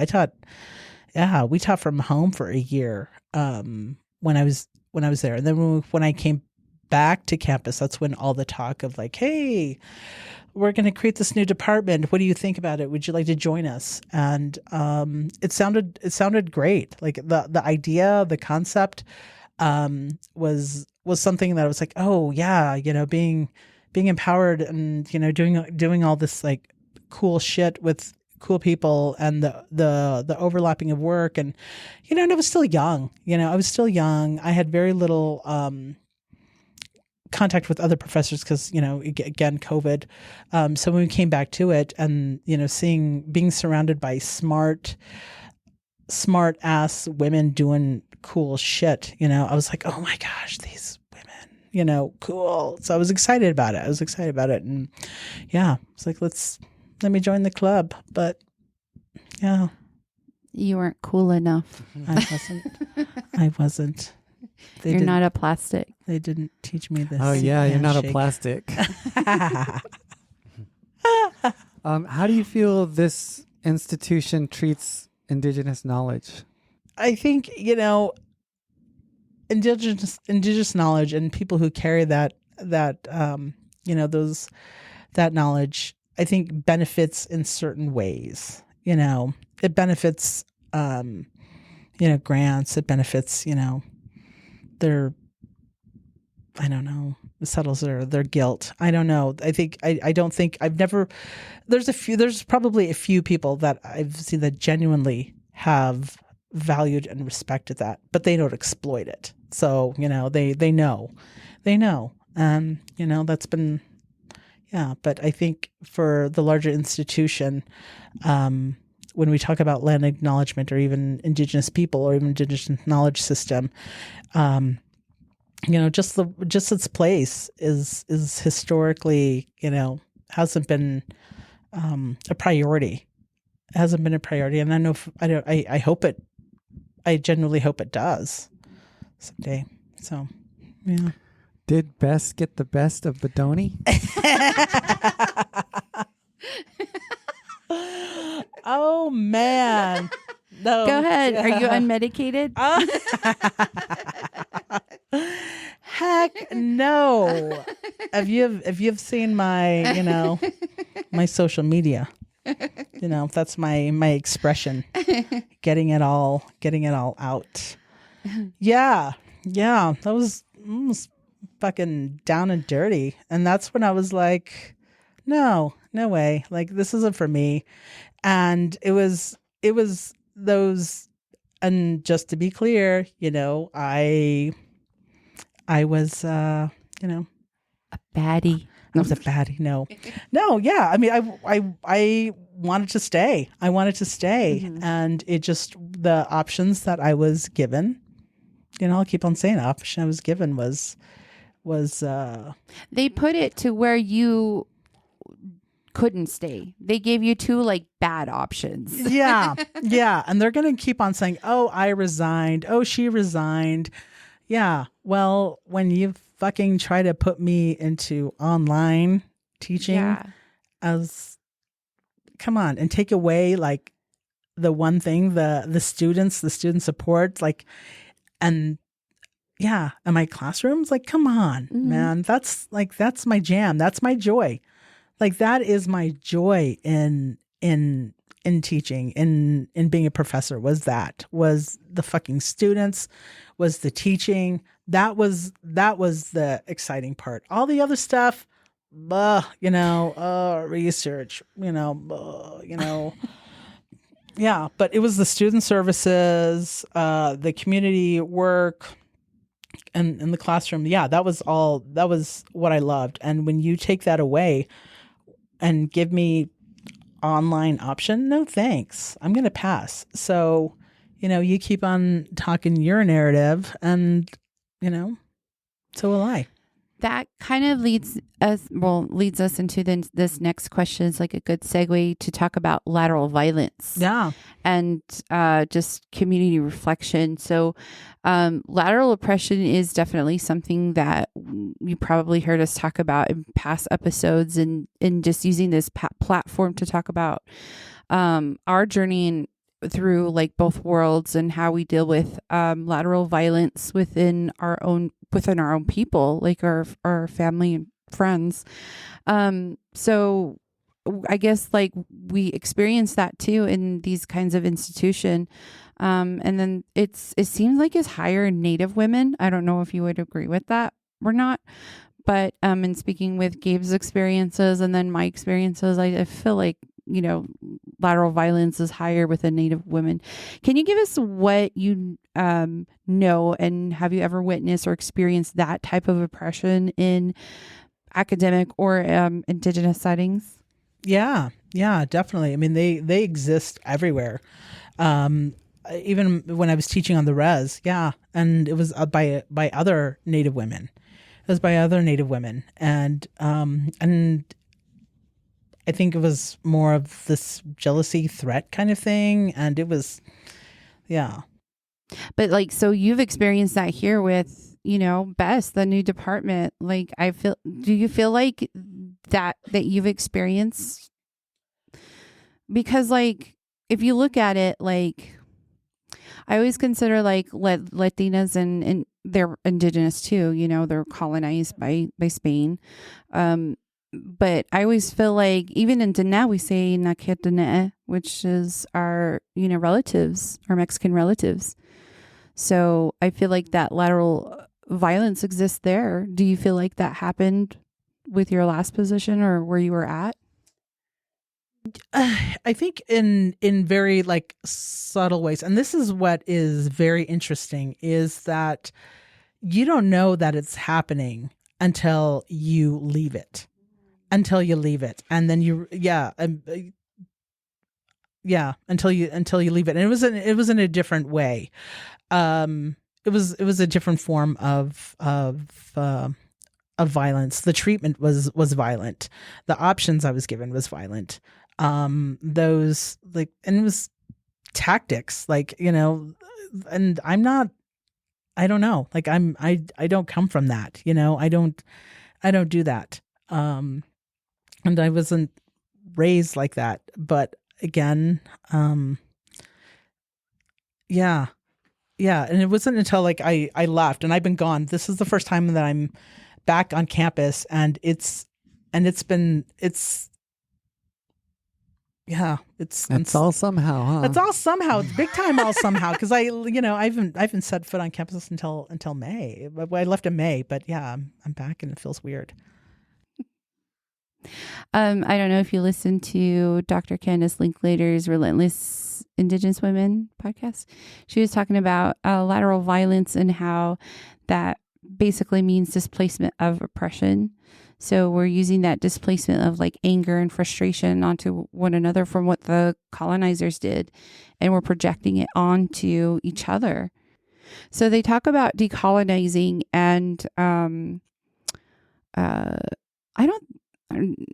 We taught from home for a year when I was there. And then when I came back to campus, that's when all the talk of like, hey, we're going to create this new department. What do you think about it? Would you like to join us? And it sounded great. Like the idea, the concept was something that I was like, oh yeah, being empowered and doing all this like cool shit with cool people, and the overlapping of work, and and I was still young. I was still young. I had very little contact with other professors because again, COVID. So when we came back to it, and being surrounded by smart ass women doing cool shit, I was like, oh my gosh, these women, cool. So I was excited about it. And yeah, it's like, let me join the club. But yeah. You weren't cool enough. I wasn't. You're not a plastic. They didn't teach me this. Oh yeah, you're not a handshake. plastic. How do you feel this institution treats Indigenous knowledge? I think, indigenous knowledge and people who carry that knowledge, I think benefits in certain ways. It benefits, grants. It benefits, their, I don't know, it settles their guilt. I don't know. I don't think I've never, there's probably a few people that I've seen that genuinely have valued and respected that, but they don't exploit it. So, they know, that's been, but I think for the larger institution, when we talk about land acknowledgement or even Indigenous people or even Indigenous knowledge system, just its place is historically, hasn't been a priority. It hasn't been a priority, and I hope it. I genuinely hope it does someday. So, yeah. Did Bess get the best of Badoni? Oh man. No. Go ahead. Are you unmedicated? Heck no. if you've seen my, my social media, that's my expression, getting it all out. Yeah. That was fucking down and dirty. And that's when I was like, no way. Like, this isn't for me. And it was those, and just to be clear, I was, A baddie. I was a baddie. No, yeah. I mean, I wanted to stay. And it just, the options that I was given, I'll keep on saying, the option I was given was They put it to where you couldn't stay. They gave you two like bad options. yeah. And they're going to keep on saying, oh, I resigned. Oh, she resigned. Yeah. Well, when you fucking try to put me into online teaching come on, and take away like the one thing, the student support, like, and my classrooms, like, come on, man, that's my jam. That's my joy. Like, that is my joy in teaching, in being a professor, was the fucking students, was the teaching. That was the exciting part. All the other stuff, research, yeah, but it was the student services, the community work, and in the classroom. Yeah, that was what I loved. And when you take that away and give me online option, no thanks. I'm going to pass. So, you keep on talking your narrative, and, so will I. That kind of leads us into this next question. Is like a good segue to talk about lateral violence. Yeah. And just community reflection. So lateral oppression is definitely something that you probably heard us talk about in past episodes, and just using this platform to talk about our journey through like both worlds, and how we deal with lateral violence within our own people, like our family and friends. So I guess like we experience that too in these kinds of institution. And then it seems like it's higher in Native women. I don't know if you would agree with that or not, but in speaking with Gabe's experiences and then my experiences, I feel like, lateral violence is higher within Native women. Can you give us what you know, and have you ever witnessed or experienced that type of oppression in academic or Indigenous settings? Yeah, definitely. I mean, they exist everywhere. Even when I was teaching on the res, and it was by other Native women. It was by other Native women, and I think it was more of this jealousy threat kind of thing. And it was, But like, so you've experienced that here with, BEST, the new department. Like, do you feel like that you've experienced? Because like, if you look at it, like, I always consider like Latinas and they're Indigenous too, they're colonized by Spain. But I always feel like even in Dene, we say Naketane, which is our, relatives, our Mexican relatives. So I feel like that lateral violence exists there. Do you feel like that happened with your last position or where you were at? I think in very like subtle ways. And this is what is very interesting, is that you don't know that it's happening until you leave it. And then until you leave it, and it was in a different way. It was a different form of violence. The treatment was violent. The options I was given was violent. Those like, and it was tactics, like, and I don't know, like I don't come from that, I don't do that. And I wasn't raised like that. But again, and it wasn't until like I left, and I've been gone. This is the first time that I'm back on campus, and it's all somehow, huh? It's all somehow. It's big time all somehow, because I haven't set foot on campus until May. I left in May, but yeah, I'm back and it feels weird. I don't know if you listened to Dr. Candace Linklater's Relentless Indigenous Women podcast. She was talking about lateral violence and how that basically means displacement of oppression. So we're using that displacement of like anger and frustration onto one another from what the colonizers did, and we're projecting it onto each other. So they talk about decolonizing, and I don't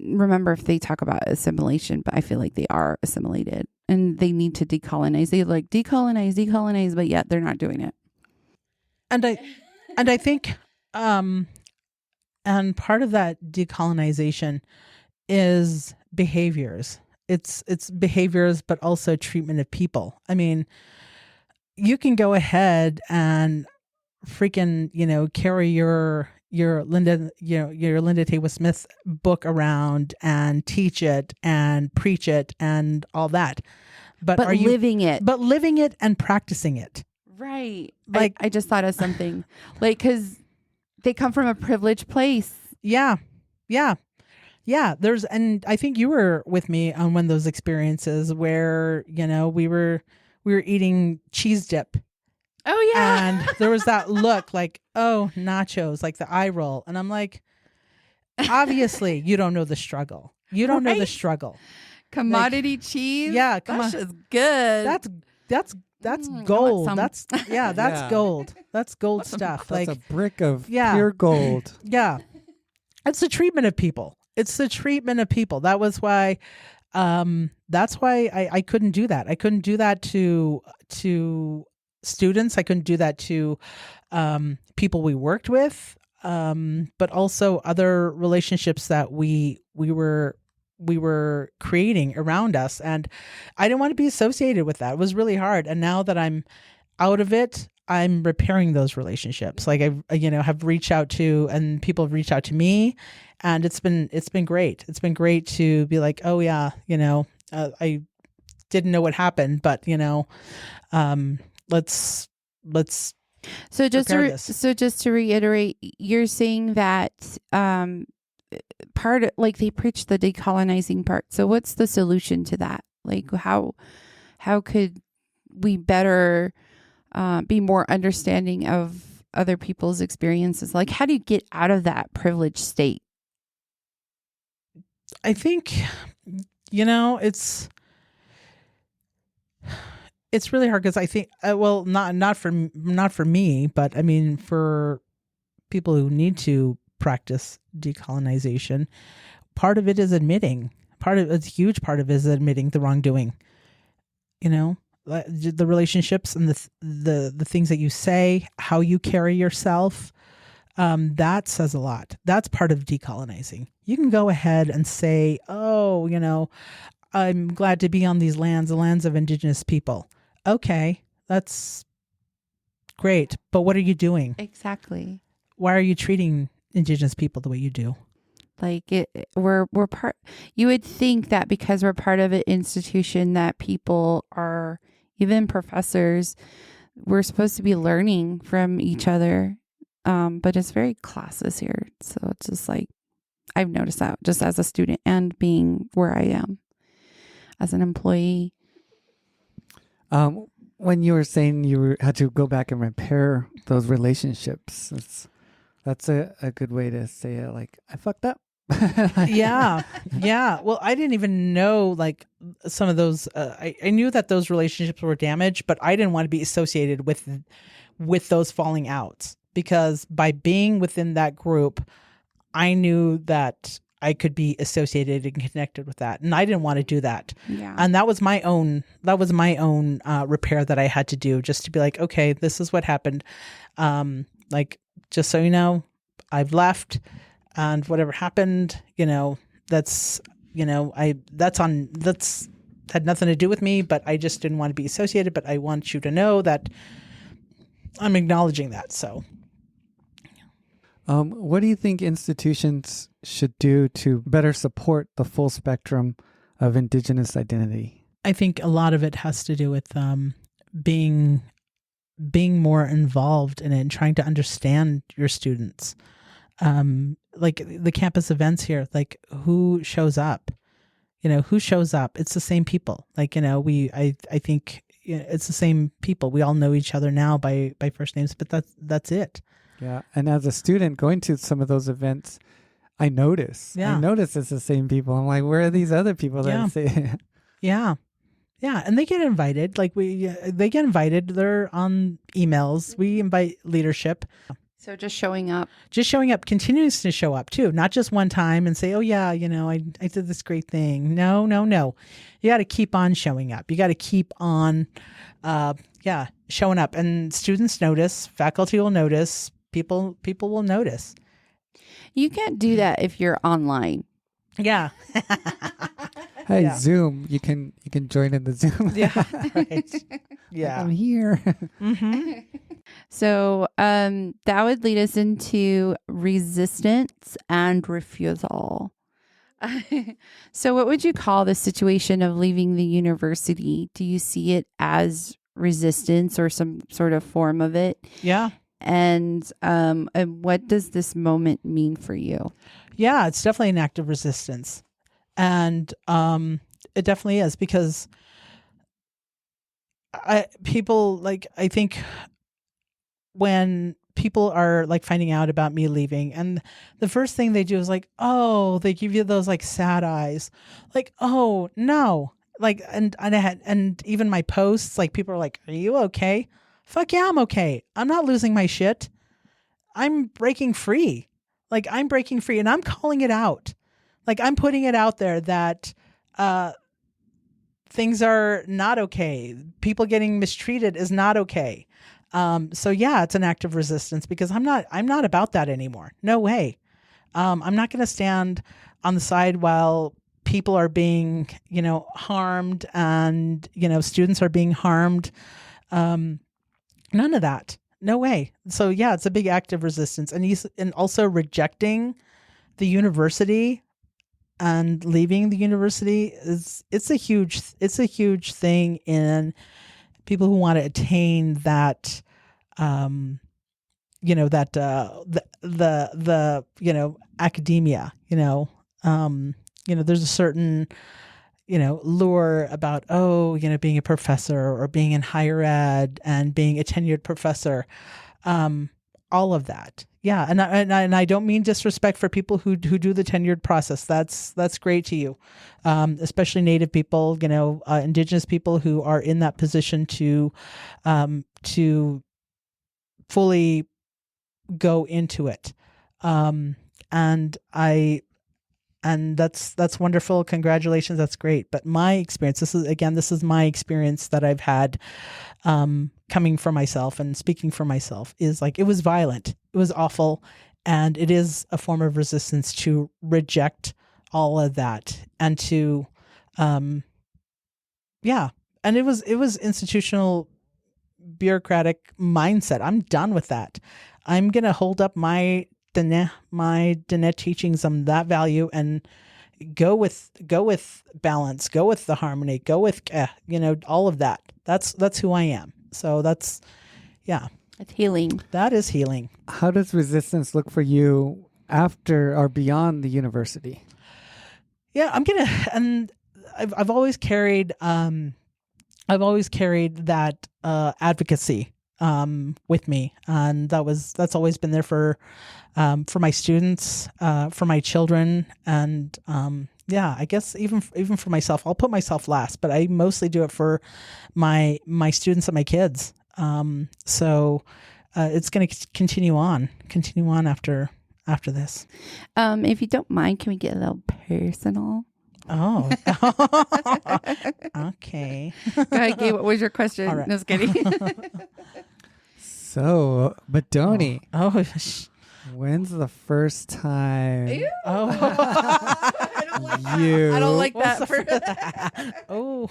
remember if they talk about assimilation, but I feel like they are assimilated and they need to decolonize. They like decolonize, but yet they're not doing it. And I think and part of that decolonization is behaviors. It's behaviors, but also treatment of people. I mean, you can go ahead and freaking, carry your Linda Taylor Smith book around and teach it and preach it and all that. But are you living it? But living it and practicing it. Right. Like, I just thought of something like, because they come from a privileged place. Yeah. And I think you were with me on one of those experiences where, we were eating cheese dip. Oh yeah. And there was that look like, oh, nachos, like the eye roll. And I'm like, obviously you don't know the struggle. You don't know the struggle. Commodity cheese. Yeah. Come That's on. just good. That's gold. That's Yeah. gold. That's gold stuff. That's like a brick of Yeah. pure gold. Yeah. It's the treatment of people. That was why that's why I couldn't do that. I couldn't do that to students. I couldn't do that to people we worked with, but also other relationships that we were creating around us. And I didn't want to be associated with that. It was really hard. And now that I'm out of it, I'm repairing those relationships. Like I, have reached out to, and people have reached out to me, and it's been great. It's been great to be like, oh yeah, I didn't know what happened, but let's. So just to reiterate, you're saying that part of, like, they preach the decolonizing part. So what's the solution to that? Like how could we better be more understanding of other people's experiences? Like, how do you get out of that privileged state? I think, it's really hard, because I think, well, not for me, but I mean, for people who need to practice decolonization, part of it is admitting. A huge part of it is admitting the wrongdoing. The relationships and the things that you say, how you carry yourself, that says a lot. That's part of decolonizing. You can go ahead and say, oh, I'm glad to be on these lands, the lands of Indigenous people. Okay, that's great. But what are you doing? Exactly. Why are you treating Indigenous people the way you do? Like we're part. You would think that because we're part of an institution that people are, even professors, we're supposed to be learning from each other. But it's very classist here. So it's just like, I've noticed that just as a student and being where I am as an employee. When you were saying had to go back and repair those relationships, that's a good way to say it. Like, I fucked up. Yeah. Well, I didn't even know, like, some of those. I knew that those relationships were damaged, but I didn't want to be associated with those falling outs, because by being within that group, I knew that I could be associated and connected with that, and I didn't want to do that. Yeah. And that was my own repair that I had to do, just to be like, okay, this is what happened. Like, just so you know, I've left, and whatever happened, that's had nothing to do with me, but I just didn't want to be associated. But I want you to know that I'm acknowledging that. So What do you think institutions should do to better support the full spectrum of Indigenous identity? I think a lot of it has to do with being more involved in it and trying to understand your students. Like the campus events here, like who shows up? Who shows up? It's the same people. Like, I think it's the same people. We all know each other now by first names, but that's it. Yeah. And as a student going to some of those events, I notice it's the same people. I'm like, where are these other people that say Yeah. Yeah. And they get invited. Like they get invited. They're on emails. We invite leadership. So just showing up. Continues to show up too. Not just one time and say, oh yeah, I did this great thing. No. You got to keep on showing up. You got to keep on, showing up. And students notice, faculty will notice, people will notice. You can't do that if you're online. Yeah. Hey, Yeah. Zoom, you can join in the Zoom. Yeah. Right. Yeah. I'm here. Mm-hmm. So that would lead us into resistance and refusal. So what would you call the situation of leaving the university? Do you see it as resistance or some sort of form of it? Yeah. And what does this moment mean for you? Yeah, it's definitely an act of resistance. And it definitely is, because I think when people are like finding out about me leaving, and the first thing they do is like, oh, they give you those like sad eyes, like, oh no, like, and even my posts, like people are like, are you okay? Fuck yeah, I'm okay. I'm not losing my shit. I'm breaking free. Like I'm breaking free, and I'm calling it out. Like I'm putting it out there that things are not okay. People getting mistreated is not okay. So yeah, it's an act of resistance, because I'm not about that anymore. No way. I'm not going to stand on the side while people are being, harmed, and, students are being harmed. None of that. No way. So yeah, it's a big act of resistance, and also rejecting the university and leaving the university it's a huge thing in people who want to attain that, academia, there's a certain, lure about, being a professor or being in higher ed and being a tenured professor, all of that. Yeah. And I don't mean disrespect for people who do the tenured process. That's great to you. Especially Native people, Indigenous people who are in that position to fully go into it. And that's wonderful. Congratulations. That's great. But my experience, this is my experience that I've had, coming from myself and speaking for myself, is like, it was violent. It was awful. And it is a form of resistance to reject all of that and to, and it was institutional bureaucratic mindset. I'm done with that. I'm going to hold up my Diné teachings on that value and go with balance, go with the harmony, go with, all of that. That's who I am. So that's healing. That is healing. How does resistance look for you after or beyond the university? Yeah, I've always carried that advocacy with me, and that's always been there for my students, for my children, and I guess even for myself. I'll put myself last, but I mostly do it for my students and my kids. So it's going to continue on after this. If you don't mind, can we get a little personal? Oh, okay. Go ahead, Gabe, what was your question? All right. No, just kidding. So, Badoni, when's the first time Oh, I don't like that. you I don't like What's that. oh,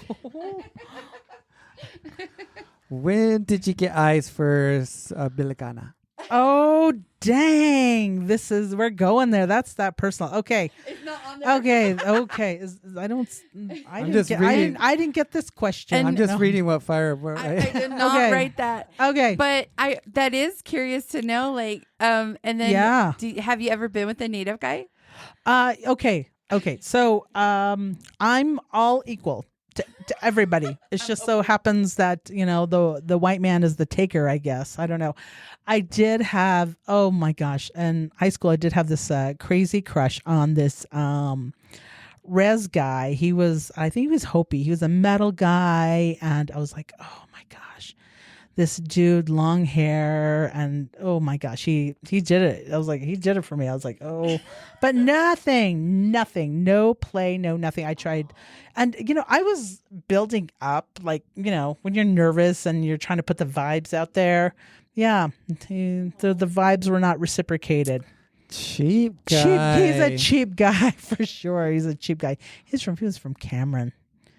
when did you get eyes for Bilikana? Oh, dang. We're going there. That's that personal. Okay. It's not on there. Okay. I didn't get this question. I'm just No. reading what fire. I did not Okay. write that. Okay. But that is curious to know, like, and then Yeah. have you ever been with a native guy? Okay. So, I'm all equal to everybody. It just so happens that, the white man is the taker, I guess. I don't know. I did have, oh my gosh, in high school, I did have this crazy crush on this res guy. I think he was Hopi. He was a metal guy. And I was like, oh my gosh, this dude, long hair. And oh my gosh, he did it. I was like, he did it for me. I was like, oh, but nothing, no play, no nothing. I tried. And, I was building up, like, when you're nervous and you're trying to put the vibes out there. Yeah. The vibes were not reciprocated. Cheap guy. He's a cheap guy for sure. He's a cheap guy. He was from Cameron.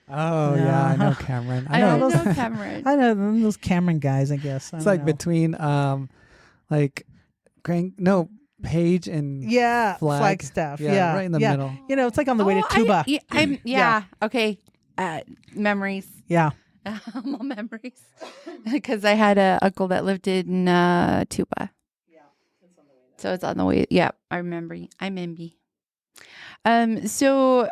Oh yeah, I know Cameron. I know Cameron. I know those Cameron guys, I guess. It's like between Page and Flagstaff. Yeah, right in the middle. It's like on the way to Tuba. Okay. Memories. Yeah. All memories. Because I had an uncle that lived in Tuba. So it's on the way. Yeah, I remember. I'm Mimby. So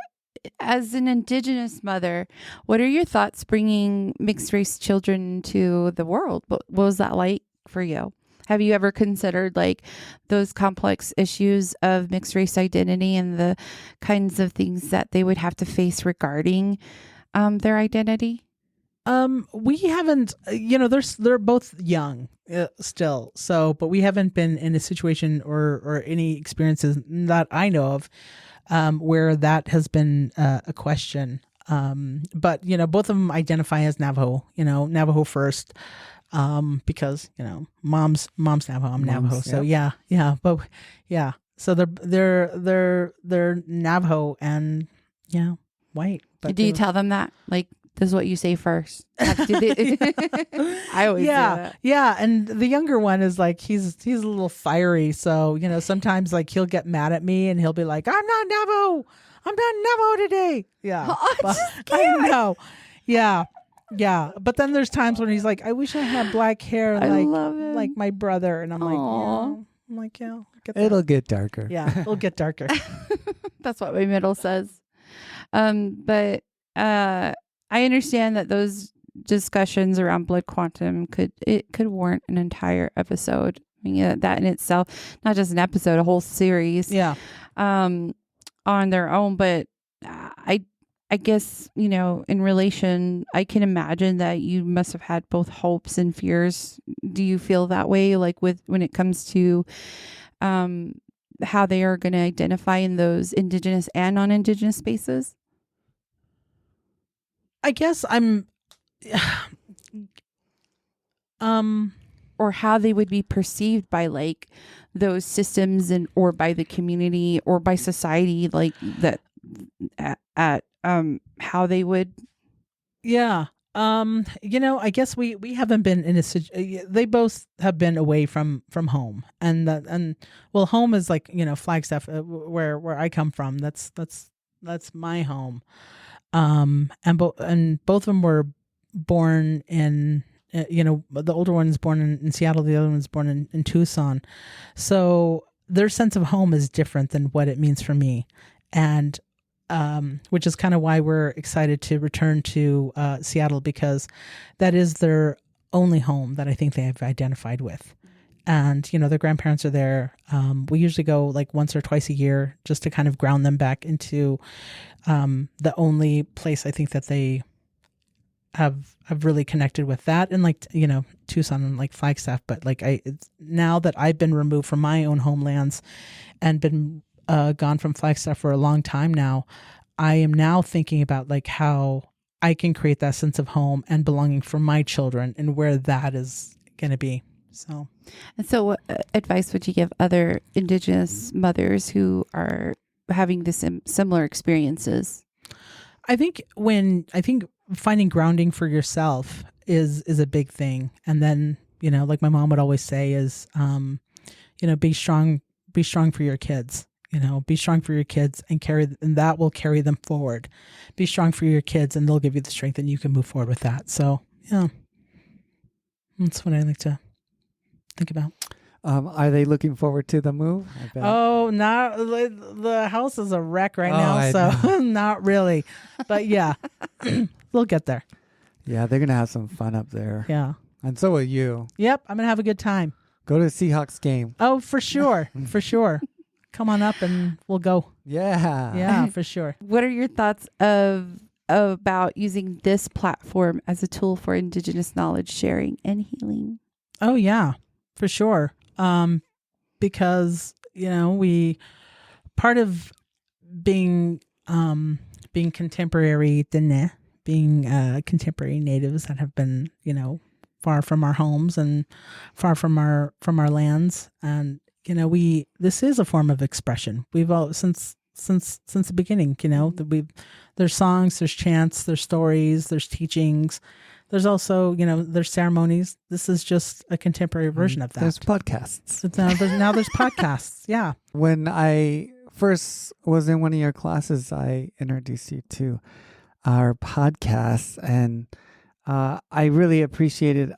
as an Indigenous mother, what are your thoughts bringing mixed race children to the world? What was that like for you? Have you ever considered like those complex issues of mixed race identity and the kinds of things that they would have to face regarding their identity? We haven't, they're both young still. So, but we haven't been in a situation or any experiences that I know of, where that has been a question. But, both of them identify as Navajo, Navajo first, because, mom's Navajo, I'm Navajo. Yep. So yeah. But yeah, so they're Navajo and white. But Do you tell them that? Like, this is what you say first. I always do that. Yeah. And the younger one is like, he's a little fiery. So, sometimes like he'll get mad at me and he'll be like, I'm not Navajo today. Yeah. Oh, I know. Yeah. But then there's times when he's like, I wish I had black hair like my brother. And I'm like, yeah. It'll get darker. Yeah, it'll get darker. That's what my middle says. But I understand that those discussions around blood quantum could warrant an entire episode. I mean, that in itself, not just an episode, a whole series. Yeah. On their own, but I guess, in relation, I can imagine that you must have had both hopes and fears. Do you feel that way, like when it comes to how they are going to identify in those Indigenous and non-Indigenous spaces? I guess I'm or how they would be perceived by like those systems or by the community or by society, like that at how they would. Yeah. I guess we haven't been in a they both have been away from home, and home is like, Flagstaff, where I come from. That's my home. And both of them were born in, the older one is born in Seattle, the other one's born in Tucson. So their sense of home is different than what it means for me. And, which is kind of why we're excited to return to Seattle, because that is their only home that I think they have identified with. And, their grandparents are there. We usually go like once or twice a year just to kind of ground them back into the only place I think that they have really connected with, that and like, Tucson and like Flagstaff. But like now that I've been removed from my own homelands and been gone from Flagstaff for a long time now, I am now thinking about like how I can create that sense of home and belonging for my children and where that is going to be. So what advice would you give other Indigenous mothers who are having this similar experiences? I think finding grounding for yourself is a big thing. And then, like my mom would always say is, be strong for your kids. Be strong for your kids and that will carry them forward. Be strong for your kids and they'll give you the strength and you can move forward with that. So, yeah, that's what I like to think about. Are they looking forward to the move? I bet. Oh, not the house is a wreck right I now, so not really. But yeah, they'll get there. Yeah, they're going to have some fun up there. Yeah. And so will you. Yep, I'm going to have a good time. Go to the Seahawks game. Oh, for sure. For sure. Come on up and we'll go. Yeah. Yeah, for sure. What are your thoughts about using this platform as a tool for Indigenous knowledge sharing and healing? Oh, yeah, for sure. Because, we part of being contemporary Dene, being contemporary natives that have been, far from our homes and far from our lands. And, this is a form of expression. We've all, since the beginning, that there's songs, there's chants, there's stories, there's teachings. There's also, there's ceremonies. This is just a contemporary version of that. There's podcasts. Now there's podcasts. Yeah. When I first was in one of your classes, I introduced you to our podcasts, and I really appreciated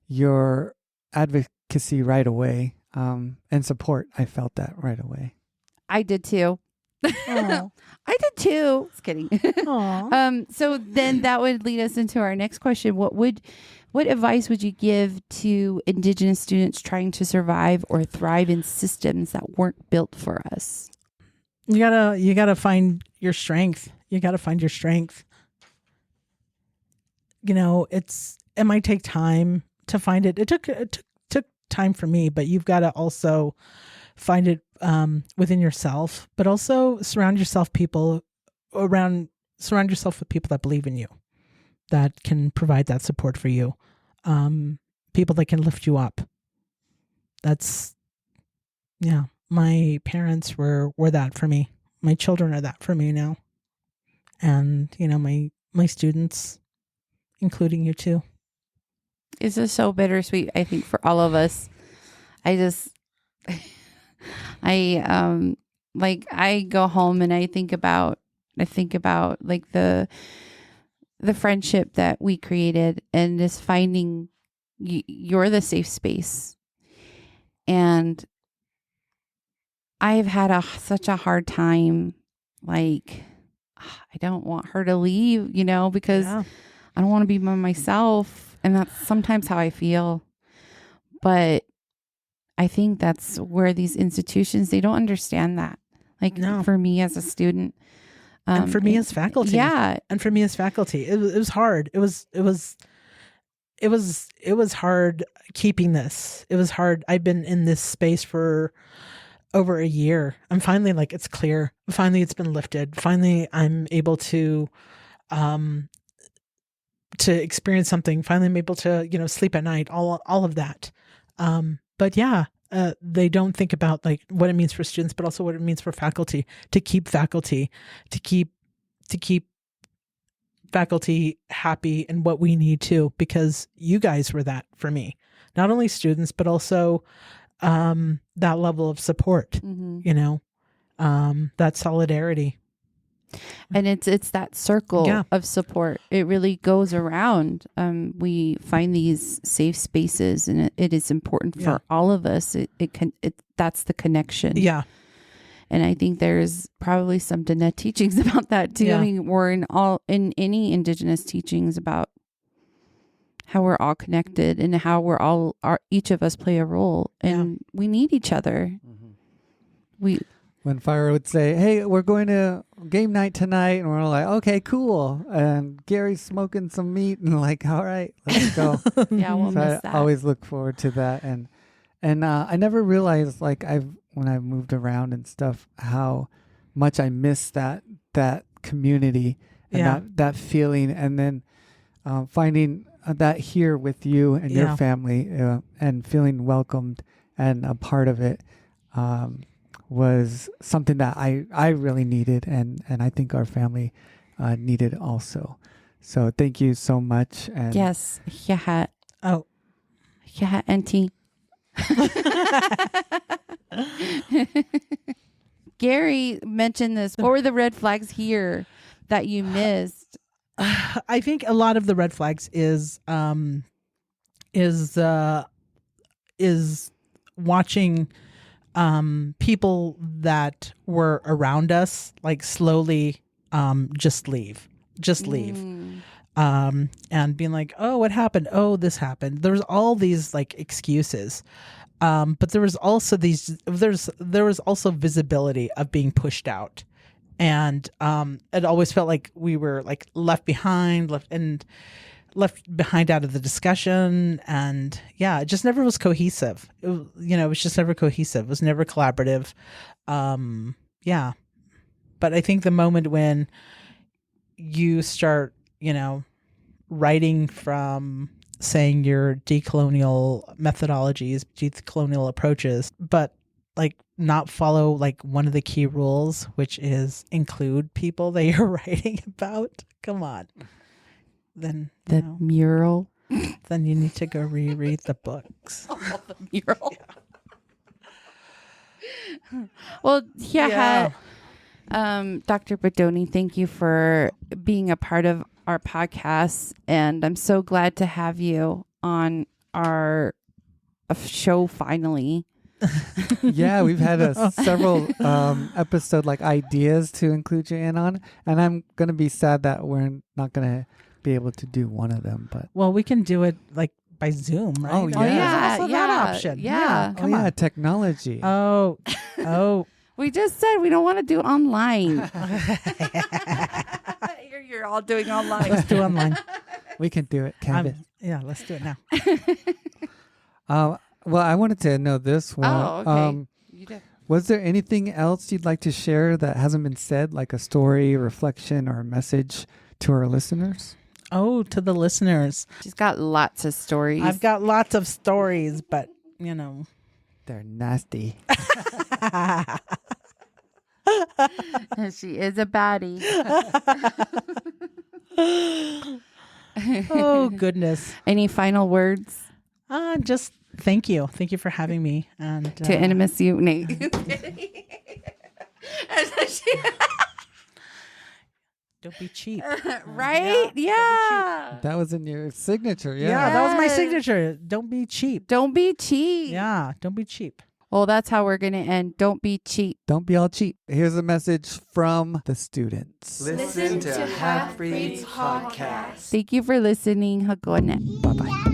your advocacy right away and support. I felt that right away. I did too. Aw. I did too. Just kidding. Aw. So then that would lead us into our next question. What advice would you give to Indigenous students trying to survive or thrive in systems that weren't built for us? You gotta find your strength. You gotta find your strength. It might take time to find it. It took time for me, but you've got to also find it within yourself, but also surround yourself with people that believe in you, that can provide that support for you, people that can lift you up. My parents were that for me. My children are that for me now, and my students, including you too. This is so bittersweet, I think, for all of us. I go home and I think about like the friendship that we created, and just finding you're the safe space. And I've had such a hard time. Like, I don't want her to leave, because I don't want to be by myself. And that's sometimes how I feel. But I think that's where these institutions, they don't understand that. Like, for me as a student. And for me as faculty. Yeah. And for me as faculty. It was hard. It was hard keeping this. It was hard. I've been in this space for over a year. I'm finally it's clear. Finally, it's been lifted. Finally, I'm able to experience something. Finally, I'm able to, sleep at night, all of that. But yeah, they don't think about what it means for students, but also what it means for faculty, to keep faculty happy and what we need to, because you guys were that for me, not only students, but also, that level of support, that solidarity. And it's that circle of support. It really goes around. We find these safe spaces, and it is important for all of us. That's the connection. Yeah. And I think there's probably some Dene teachings about that too. Yeah. I mean, we're in any Indigenous teachings about how we're all connected and how each of us play a role, and we need each other. Mm-hmm. When Fire would say, "Hey, we're going to game night tonight," and we're like, "Okay, cool." And Gary's smoking some meat, and all right, let's go. Yeah, we'll miss that. I always look forward to that, and I never realized when I've moved around and stuff, how much I miss that community and that feeling, and then finding that here with you and your family, and feeling welcomed and a part of it. Was something that I really needed, and I think our family needed also. So thank you so much. And yes, yeah. Oh, yeah, Auntie. Gary mentioned this. What were the red flags here that you missed? I think a lot of the red flags is watching people that were around us like slowly just leave. And being like, oh, what happened? Oh, this happened. There was all these like excuses. But there was also there was also visibility of being pushed out. And it always felt like we were like left behind out of the discussion. And yeah, it just never was cohesive. It was just never cohesive. It was never collaborative. Yeah. But I think the moment when you start, writing from saying your decolonial methodologies, decolonial approaches, but like not follow like one of the key rules, which is include people that you're writing about. Come on. Then The mural. then you need to go reread the books. The mural. Well, yeah. Dr. Badoni, thank you for being a part of our podcast, and I'm so glad to have you on our show finally. Yeah, we've had several episode like ideas to include you in on, and I'm gonna be sad that we're not gonna be able to do one of them. But Well, we can do it like by Zoom, right? Oh, yeah. There's also that option. Yeah. Come on. technology. Oh. We just said we don't want to do online. You're all doing online. Let's do online. We can do it, Canvas. Yeah, let's do it now. Well, I wanted to know this one. Oh, okay. You did. Was there anything else you'd like to share that hasn't been said, like a story, reflection, or a message to our listeners? Oh, to the listeners. She's got lots of stories. I've got lots of stories, but They're nasty. She is a baddie. oh goodness. Any final words Just thank you. Thank you for having me. And to NMSU? Nate. don't be cheap. Right? Yeah. That was in your signature. Yeah. Yeah, that was my Yes. signature. Don't be cheap. Don't be cheap. Yeah, don't be cheap. Well, that's how we're going to end. Don't be cheap. Don't be all cheap. Here's a message from the students. Listen to Haffbreedz podcast. Thank you for listening. Hagone. Bye-bye.